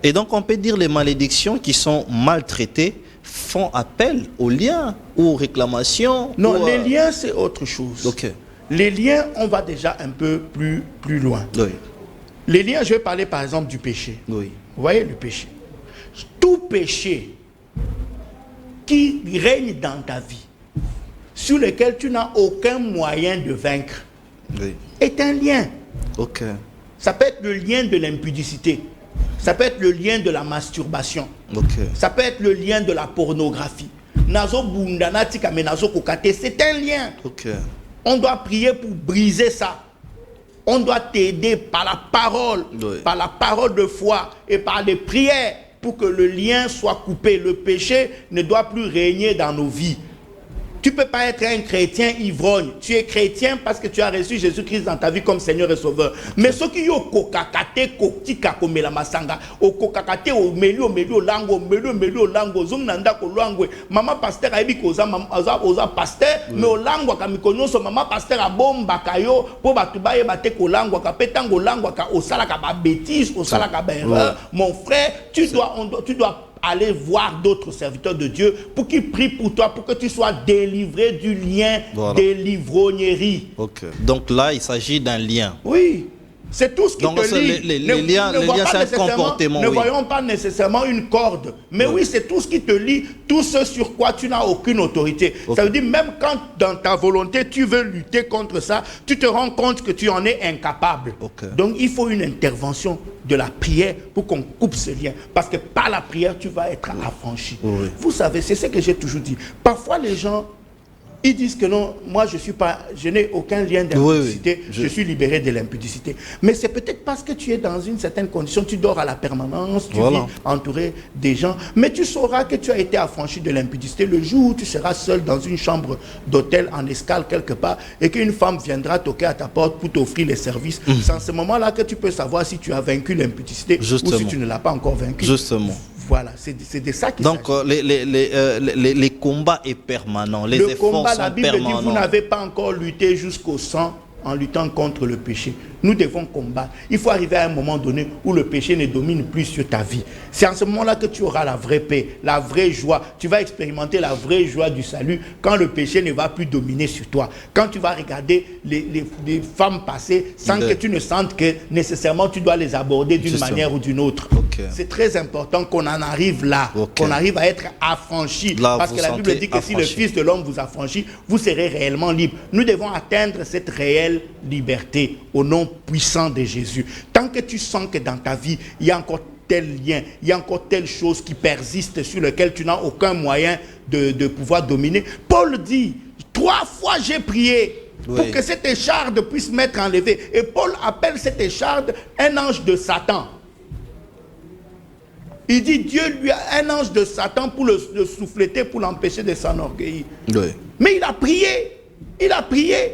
Et donc on peut dire les malédictions qui sont maltraitées font appel aux liens ou aux réclamations? Non, les liens c'est autre chose. Les liens, on va déjà un peu plus loin. Les liens, je vais parler par exemple du péché. Vous voyez le péché. Tout péché qui règne dans ta vie, sur lequel tu n'as aucun moyen de vaincre, Oui. est un lien. Ok. Ça peut être le lien de l'impudicité. Ça peut être le lien de la masturbation. Ok. Ça peut être le lien de la pornographie. Nazo bundanati kame nazo kokate, c'est un lien. Ok. On doit prier pour briser ça. On doit t'aider par la parole, Oui. par la parole de foi et par les prières pour que le lien soit coupé. Le péché ne doit plus régner dans nos vies. Tu ne peux pas être un chrétien ivrogne. Tu es chrétien parce que tu as reçu Jésus-Christ dans ta vie comme Seigneur et Sauveur. Mais ceux qui ont kokakate koktika komela masanga, o kokakate o meli o lango, meli o lango, zum nanda ko lango. Maman pasteur aibi koza oza pasteur, mais o lango ka mikonyoso maman pasteur a bomba kayo po batu baye bate ko lango ka petango lango ka osala ka ba bêtise, osala ka ba erreur. Mon frère, tu dois aller voir d'autres serviteurs de Dieu pour qu'ils prient pour toi, pour que tu sois délivré du lien de l'ivrognerie. Ok. Donc là, il s'agit d'un lien. Oui. C'est tout ce qui Donc, te lie. les liens, c'est un comportement. Ne voyons pas nécessairement une corde. Mais oui, c'est tout ce qui te lie, tout ce sur quoi tu n'as aucune autorité. Okay. Ça veut dire, même quand dans ta volonté, tu veux lutter contre ça, tu te rends compte que tu en es incapable. Okay. Donc, il faut une intervention de la prière pour qu'on coupe ce lien. Parce que par la prière, tu vas être affranchi. Oui. Vous savez, c'est ce que j'ai toujours dit. Parfois, les gens... ils disent que non, moi je n'ai aucun lien d'impudicité, oui. Je suis libéré de l'impudicité. Mais c'est peut-être parce que tu es dans une certaine condition, tu dors à la permanence, tu vis entouré des gens, mais tu sauras que tu as été affranchi de l'impudicité le jour où tu seras seul dans une chambre d'hôtel en escale quelque part et qu'une femme viendra toquer à ta porte pour t'offrir les services. C'est en ce moment-là que tu peux savoir si tu as vaincu l'impudicité ou si tu ne l'as pas encore vaincu. Justement. Voilà, c'est de ça qu'il s'agit. Donc, les combats est permanent, les efforts sont permanents. La Bible dit, vous n'avez pas encore lutté jusqu'au sang en luttant contre le péché. Nous devons combattre. Il faut arriver à un moment donné où le péché ne domine plus sur ta vie. C'est en ce moment-là que tu auras la vraie paix, la vraie joie. Tu vas expérimenter la vraie joie du salut quand le péché ne va plus dominer sur toi. Quand tu vas regarder les femmes passer sans que tu ne sentes que nécessairement tu dois les aborder d'une manière ou d'une autre. Okay. C'est très important qu'on en arrive là, qu'on arrive à être affranchi. Là, parce que la Bible dit que si le Fils de l'homme vous affranchit, vous serez réellement libre. Nous devons atteindre cette réelle liberté au nom puissant de Jésus. Tant que tu sens que dans ta vie, il y a encore tel lien, il y a encore telle chose qui persiste sur lequel tu n'as aucun moyen de pouvoir dominer. Paul dit, 3 fois j'ai prié pour que cette écharde puisse m'être enlevée. Et Paul appelle cette écharde un ange de Satan. Il dit, Dieu lui a un ange de Satan pour le souffleter, pour l'empêcher de s'enorgueillir. Oui. Mais il a prié.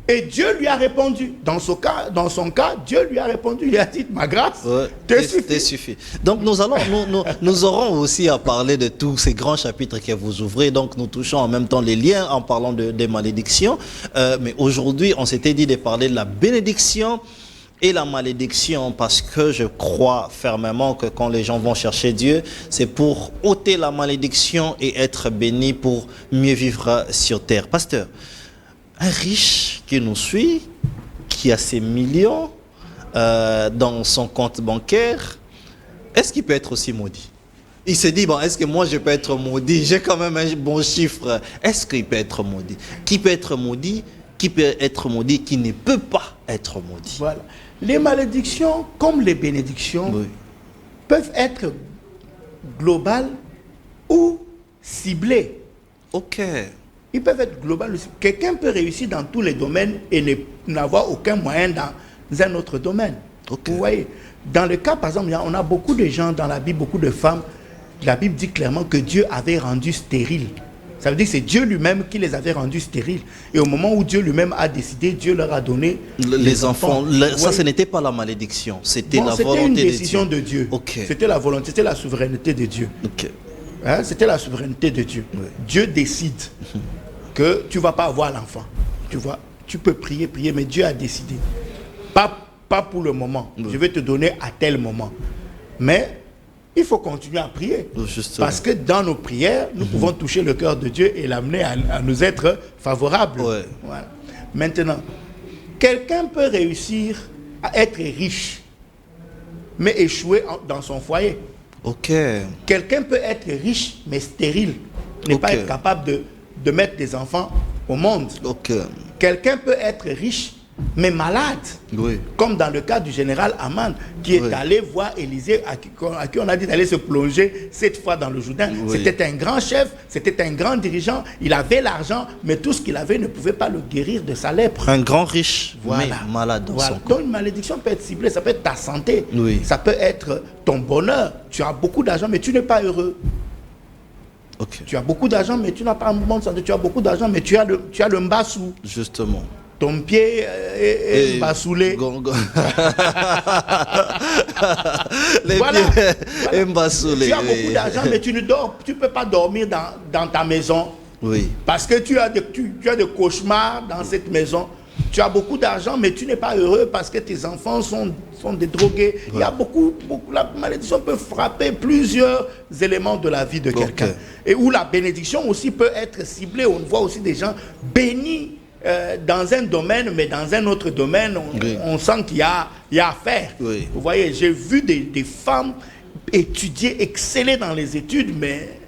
Et Dieu lui a répondu. Dans son cas, Dieu lui a répondu. Il a dit, ma grâce te suffit. Donc nous aurons aussi à parler de tous ces grands chapitres que vous ouvrez. Donc nous touchons en même temps les liens en parlant des malédictions. Mais aujourd'hui, on s'était dit de parler de la bénédiction et la malédiction, parce que je crois fermement que quand les gens vont chercher Dieu, c'est pour ôter la malédiction et être béni pour mieux vivre sur terre. Pasteur, un riche qui nous suit, qui a ses millions dans son compte bancaire, est-ce qu'il peut être aussi maudit? Il se dit, bon, est-ce que moi je peux être maudit? J'ai quand même un bon chiffre. Est-ce qu'il peut être maudit? Qui peut être maudit? Qui peut être maudit? Qui ne peut pas être maudit? Voilà. Les malédictions, comme les bénédictions, peuvent être globales ou ciblées. Ok. Ils peuvent être globales aussi. Quelqu'un peut réussir dans tous les domaines et n'avoir aucun moyen dans un autre domaine. Okay. Vous voyez, dans le cas, par exemple, on a beaucoup de gens dans la Bible, beaucoup de femmes. La Bible dit clairement que Dieu avait rendu stériles. Ça veut dire que c'est Dieu lui-même qui les avait rendus stériles. Et au moment où Dieu lui-même a décidé, Dieu leur a donné les enfants. Ça, ce n'était pas la malédiction. C'était la volonté de Dieu. C'était une décision de Dieu. Okay. C'était la volonté, c'était la souveraineté de Dieu. Okay. Hein? C'était la souveraineté de Dieu. Dieu décide que tu ne vas pas avoir l'enfant. Tu vois, tu peux prier, mais Dieu a décidé. Pas pour le moment. Je vais te donner à tel moment. Mais il faut continuer à prier. Justement. Parce que dans nos prières, nous pouvons toucher le cœur de Dieu et l'amener à nous être favorables. Voilà. Maintenant, quelqu'un peut réussir à être riche, mais échouer dans son foyer. Ok. Quelqu'un peut être riche, mais stérile. Ne pas être capable de mettre des enfants au monde. Ok. Quelqu'un peut être riche, mais malade. Oui. Comme dans le cas du général Aman, qui est allé voir Élisée, à qui on a dit d'aller se plonger 7 fois dans le Jourdain. Oui. C'était un grand chef, c'était un grand dirigeant, il avait l'argent, mais tout ce qu'il avait ne pouvait pas le guérir de sa lèpre. Un grand riche, Voilà. mais malade dans son corps. Donc une malédiction peut être ciblée, ça peut être ta santé, Oui. ça peut être ton bonheur. Tu as beaucoup d'argent, mais tu n'es pas heureux. Ok. Tu as beaucoup d'argent, mais tu n'as pas un bon santé. Tu as beaucoup d'argent, mais tu as le mbassou. Justement. Ton pied est mbassoulé. Les Voilà. pieds mbassoulés. Tu as beaucoup d'argent, mais tu ne peux pas dormir dans ta maison. Oui. Parce que tu as des cauchemars dans cette maison. Tu as beaucoup d'argent, mais tu n'es pas heureux parce que tes enfants sont des drogués. Ouais. Il y a beaucoup, la malédiction peut frapper plusieurs éléments de la vie de quelqu'un. Et où la bénédiction aussi peut être ciblée. On voit aussi des gens bénis dans un domaine, mais dans un autre domaine, on sent qu'il y a à faire. Oui. Vous voyez, j'ai vu des femmes étudier, exceller dans les études, mais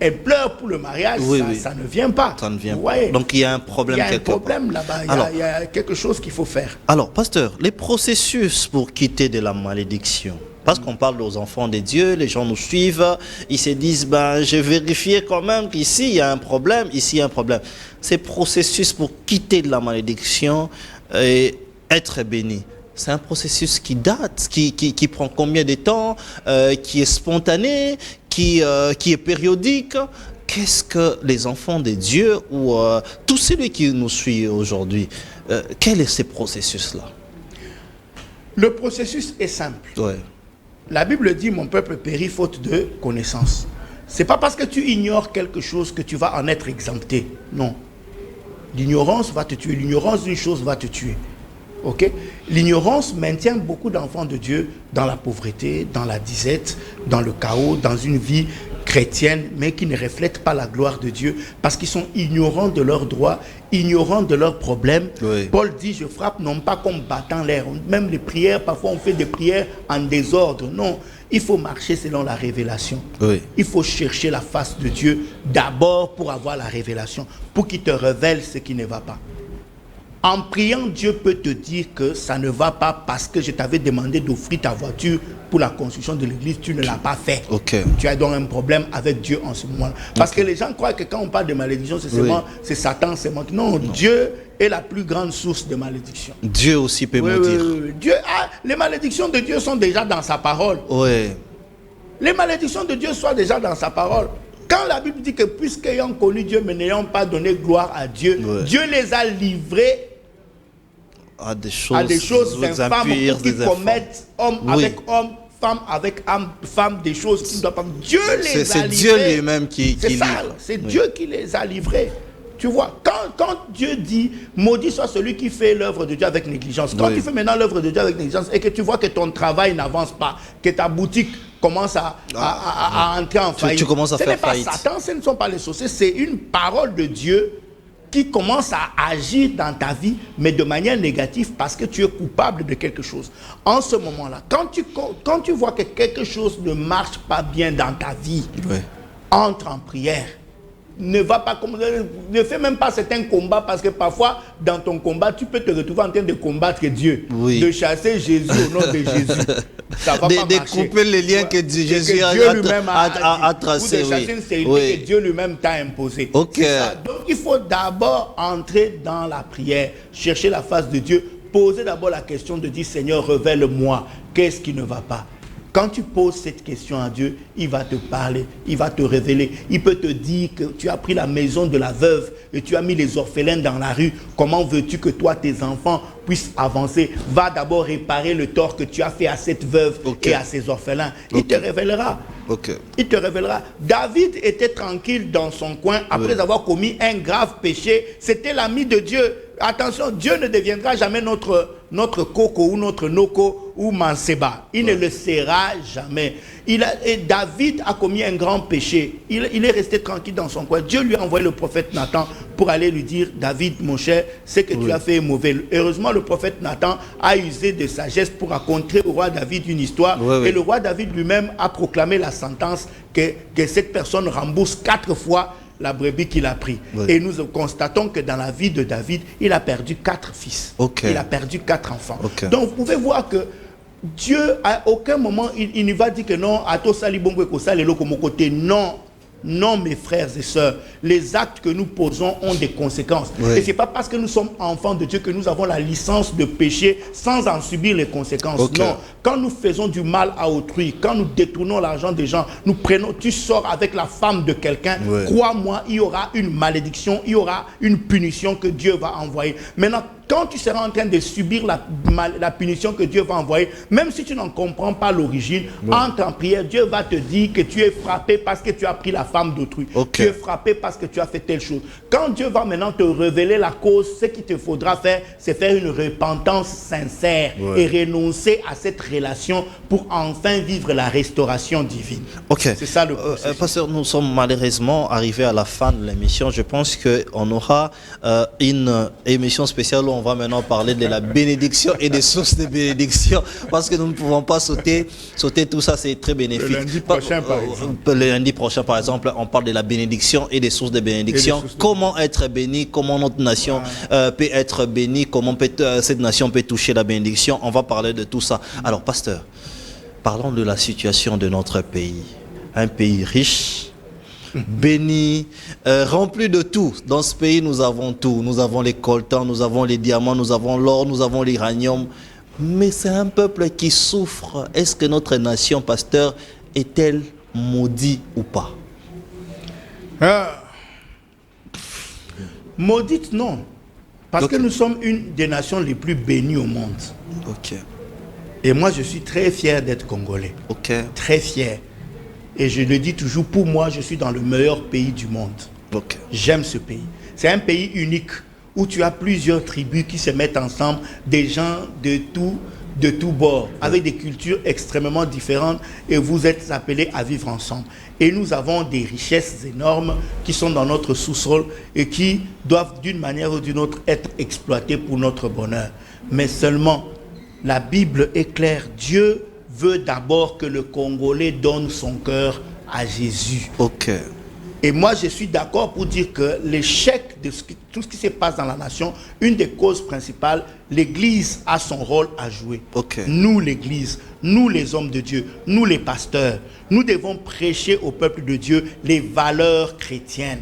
elles pleurent pour le mariage, ça ne vient pas. Ça ne vient pas. Donc il y a un problème quelque part. Il y a un problème là-bas, il y a quelque chose qu'il faut faire. Alors, pasteur, les processus pour quitter de la malédiction, parce qu'on parle aux enfants de Dieu, les gens nous suivent, ils se disent, j'ai vérifié quand même qu'ici il y a un problème, ici il y a un problème. Ces processus pour quitter de la malédiction et être béni, c'est un processus qui date, qui prend combien de temps, qui est spontané, qui est périodique. Qu'est-ce que les enfants de Dieu ou tous celui qui nous suit aujourd'hui, quel est ce processus-là? Le processus est simple. Ouais. La Bible dit, mon peuple périt faute de connaissance. C'est pas parce que tu ignores quelque chose que tu vas en être exempté. Non. L'ignorance va te tuer. L'ignorance d'une chose va te tuer. Ok? L'ignorance maintient beaucoup d'enfants de Dieu dans la pauvreté, dans la disette, dans le chaos, dans une vie chrétienne, mais qui ne reflètent pas la gloire de Dieu parce qu'ils sont ignorants de leurs droits, ignorants de leurs problèmes. Oui. Paul dit, je frappe non pas comme battant l'air. Même les prières, parfois on fait des prières en désordre. Non, il faut marcher selon la révélation. Oui. Il faut chercher la face de Dieu d'abord pour avoir la révélation, pour qu'il te révèle ce qui ne va pas. En priant, Dieu peut te dire que ça ne va pas parce que je t'avais demandé d'offrir ta voiture pour la construction de l'église, tu ne l'as pas fait. Okay. Tu as donc un problème avec Dieu en ce moment-là. Parce que les gens croient que quand on parle de malédiction, c'est Satan, c'est moi. Non, Dieu est la plus grande source de malédiction. Dieu aussi peut maudire. Dieu les malédictions de Dieu sont déjà dans sa parole. Oui. Les malédictions de Dieu sont déjà dans sa parole. Quand la Bible dit que puisqu'ayant connu Dieu, mais n'ayant pas donné gloire à Dieu, Dieu les a livrés à des choses infâmes qui commettent homme avec homme, femme avec femme, des choses qui ne doivent pas. Dieu les a livrés. C'est Dieu lui-même qui livre. C'est Dieu qui les a livrés. Tu vois, quand Dieu dit, maudit soit celui qui fait l'œuvre de Dieu avec négligence. Quand tu fais maintenant l'œuvre de Dieu avec négligence et que tu vois que ton travail n'avance pas, que ta boutique commence à entrer en faillite. Tu commences à faire faillite. Ce n'est pas Satan, ce ne sont pas les sorciers, c'est une parole de Dieu qui commence à agir dans ta vie, mais de manière négative parce que tu es coupable de quelque chose. En ce moment-là, quand tu vois que quelque chose ne marche pas bien dans ta vie, entre en prière. Ne fais même pas certains combats parce que parfois dans ton combat tu peux te retrouver en train de combattre Dieu, de chasser Jésus au nom de Jésus. Ça va pas marcher. De couper les liens que Jésus a tracés. Ou de chasser une stérilité que Dieu lui-même t'a imposée. Okay. Donc il faut d'abord entrer dans la prière, chercher la face de Dieu, poser d'abord la question de dire Seigneur, révèle-moi, qu'est-ce qui ne va pas? Quand tu poses cette question à Dieu, il va te parler, il va te révéler. Il peut te dire que tu as pris la maison de la veuve et tu as mis les orphelins dans la rue. Comment veux-tu que toi, tes enfants puissent avancer? Va d'abord réparer le tort que tu as fait à cette veuve et à ses orphelins. Il te révélera. Il te révélera. David était tranquille dans son coin après avoir commis un grave péché. C'était l'ami de Dieu. Attention, Dieu ne deviendra jamais notre Coco ou notre Noko ou Manseba. Il ne le sera jamais. Et David a commis un grand péché. Il est resté tranquille dans son coin. Dieu lui a envoyé le prophète Nathan pour aller lui dire, David, mon cher, ce que tu as fait est mauvais. Heureusement, le prophète Nathan a usé de sagesse pour raconter au roi David une histoire. Et le roi David lui-même a proclamé la sentence que cette personne rembourse 4 fois la brebis qu'il a pris. Oui. Et nous constatons que dans la vie de David, il a perdu 4 fils. Okay. Il a perdu 4 enfants. Okay. Donc vous pouvez voir que Dieu, à aucun moment, il ne va dire que non, à toi, sali bongo et sali lo comme côté. Non. Non, mes frères et sœurs, les actes que nous posons ont des conséquences. Oui. Et ce n'est pas parce que nous sommes enfants de Dieu que nous avons la licence de pécher sans en subir les conséquences. Okay. Non, quand nous faisons du mal à autrui, quand nous détournons l'argent des gens, nous prenons, tu sors avec la femme de quelqu'un, Oui. crois-moi, il y aura une malédiction, il y aura une punition que Dieu va envoyer. Maintenant, quand tu seras en train de subir la punition que Dieu va envoyer, même si tu n'en comprends pas l'origine, entre en prière, Dieu va te dire que tu es frappé parce que tu as pris la femme d'autrui. Okay. Tu es frappé parce que tu as fait telle chose. Quand Dieu va maintenant te révéler la cause, ce qu'il te faudra faire, c'est faire une repentance sincère et renoncer à cette relation pour enfin vivre la restauration divine. Ok. C'est ça le processus. Pasteur, nous sommes malheureusement arrivés à la fin de l'émission. Je pense qu'on aura une émission spéciale où on va maintenant parler de la bénédiction et des sources de bénédiction, parce que nous ne pouvons pas sauter tout ça, c'est très bénéfique. Le lundi prochain, par exemple. Le lundi prochain, par exemple, on parle de la bénédiction et des sources de bénédiction. Comment être béni, comment notre nation peut être bénie, comment cette nation peut toucher la bénédiction. On va parler de tout ça. Alors, pasteur, parlons de la situation de notre pays. Un pays riche, béni, rempli de tout. Dans ce pays, nous avons tout. Nous avons les coltans, nous avons les diamants, nous avons l'or, nous avons l'uranium. Mais c'est un peuple qui souffre. Est-ce que notre nation, pasteur, est-elle maudite ou pas? Maudite, non. Parce Okay. que nous sommes une des nations les plus bénies au monde. Ok. Et moi, je suis très fier d'être Congolais. Ok. Très fier. Et je le dis toujours, pour moi, je suis dans le meilleur pays du monde. Ok. J'aime ce pays. C'est un pays unique où tu as plusieurs tribus qui se mettent ensemble, des gens de tout bord, avec des cultures extrêmement différentes, et vous êtes appelés à vivre ensemble. Et nous avons des richesses énormes qui sont dans notre sous-sol et qui doivent d'une manière ou d'une autre être exploitées pour notre bonheur. Mais seulement, la Bible est claire, Dieu veut d'abord que le Congolais donne son cœur à Jésus. Ok. Et moi, je suis d'accord pour dire que l'échec de tout ce qui se passe dans la nation, une des causes principales, l'Église a son rôle à jouer. Ok. Nous, l'Église, nous les hommes de Dieu, nous les pasteurs, nous devons prêcher au peuple de Dieu les valeurs chrétiennes.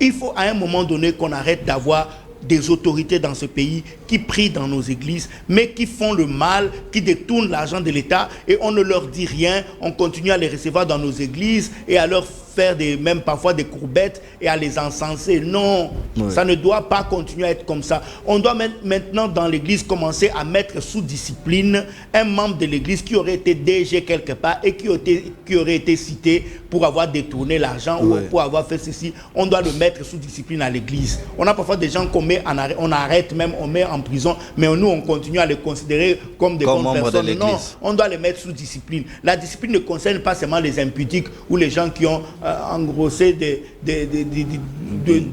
Il faut à un moment donné qu'on arrête d'avoir des autorités dans ce pays qui prient dans nos églises, mais qui font le mal, qui détournent l'argent de l'État, et on ne leur dit rien, on continue à les recevoir dans nos églises et à leur faire même parfois des courbettes et à les encenser. Non, ça ne doit pas continuer à être comme ça. On doit maintenant dans l'église commencer à mettre sous discipline un membre de l'église qui aurait été DG quelque part et qui aurait été cité pour avoir détourné l'argent ou pour avoir fait ceci. On doit le mettre sous discipline à l'église. On a parfois des gens qu'on met on arrête même, on met en prison, mais nous on continue à les considérer comme des bonnes personnes. Non, on doit les mettre sous discipline. La discipline ne concerne pas seulement les impudiques ou les gens qui ont engrossé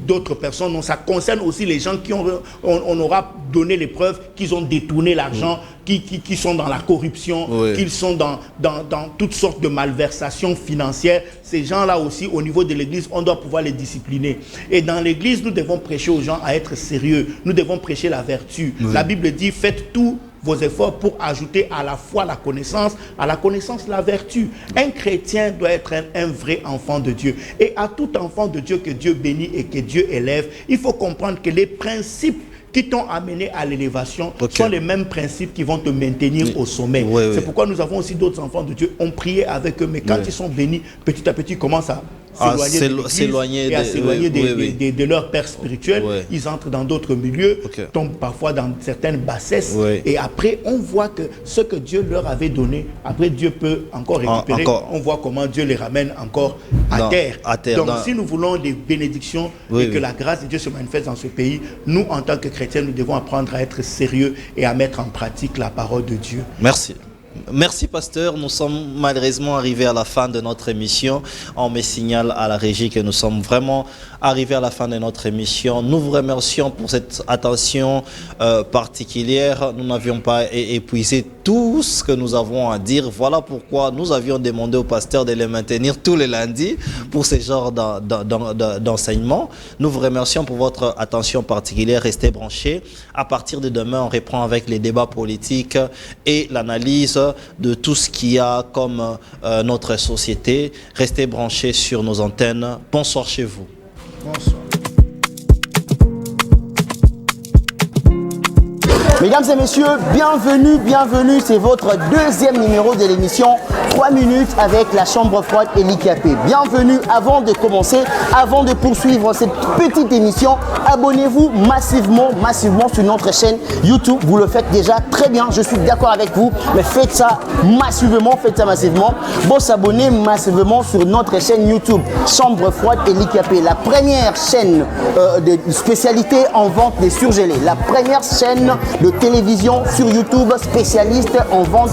d'autres personnes. Non, ça concerne aussi les gens qui on aura donné les preuves qu'ils ont détourné l'argent, qui sont dans la corruption, qu'ils sont dans toutes sortes de malversations financières. Ces gens-là aussi, au niveau de l'église, on doit pouvoir les discipliner. Et dans l'église, nous devons prêcher aux gens à être sérieux. Nous devons prêcher la vertu. La Bible dit, faites tous vos efforts pour ajouter à la foi la connaissance, à la connaissance la vertu. Un chrétien doit être un vrai enfant de Dieu. Et à tout enfant de Dieu que Dieu bénit et que Dieu élève, il faut comprendre que les principes qui t'ont amené à l'élévation sont les mêmes principes qui vont te maintenir au sommet. C'est pourquoi nous avons aussi d'autres enfants de Dieu. On priait avec eux, mais quand ils sont bénis, petit à petit, ils commencent à s'éloigner de leur père spirituel. Ils entrent dans d'autres milieux, tombent parfois dans certaines bassesses. Et après, on voit que ce que Dieu leur avait donné, après Dieu peut encore récupérer. On voit comment Dieu les ramène encore à terre. Donc si nous voulons des bénédictions et que la grâce de Dieu se manifeste dans ce pays, nous, en tant que chrétiens, nous devons apprendre à être sérieux et à mettre en pratique la parole de Dieu. Merci. Merci pasteur, nous sommes malheureusement arrivés à la fin de notre émission. On me signale à la régie que nous sommes vraiment arrivés à la fin de notre émission. Nous vous remercions pour cette attention particulière. Nous n'avions pas épuisé tout ce que nous avons à dire. Voilà pourquoi nous avions demandé au pasteur de les maintenir tous les lundis pour ce genre d'enseignement. Nous vous remercions pour votre attention particulière. Restez branchés. À partir de demain, on reprend avec les débats politiques et l'analyse de tout ce qu'il y a comme notre société. Restez branchés sur nos antennes. Bonsoir chez vous. Bonsoir. Mesdames et messieurs, bienvenue, c'est votre deuxième numéro de l'émission 3 minutes avec la chambre froide et l'IKP. Bienvenue, avant de commencer, avant de poursuivre cette petite émission, abonnez-vous massivement sur notre chaîne YouTube. Vous le faites déjà très bien, je suis d'accord avec vous, mais faites ça massivement. Bon, s'abonner massivement sur notre chaîne YouTube, chambre froide et l'IKP, la première chaîne de spécialité en vente des surgelés, la première chaîne de télévision sur YouTube spécialiste en vente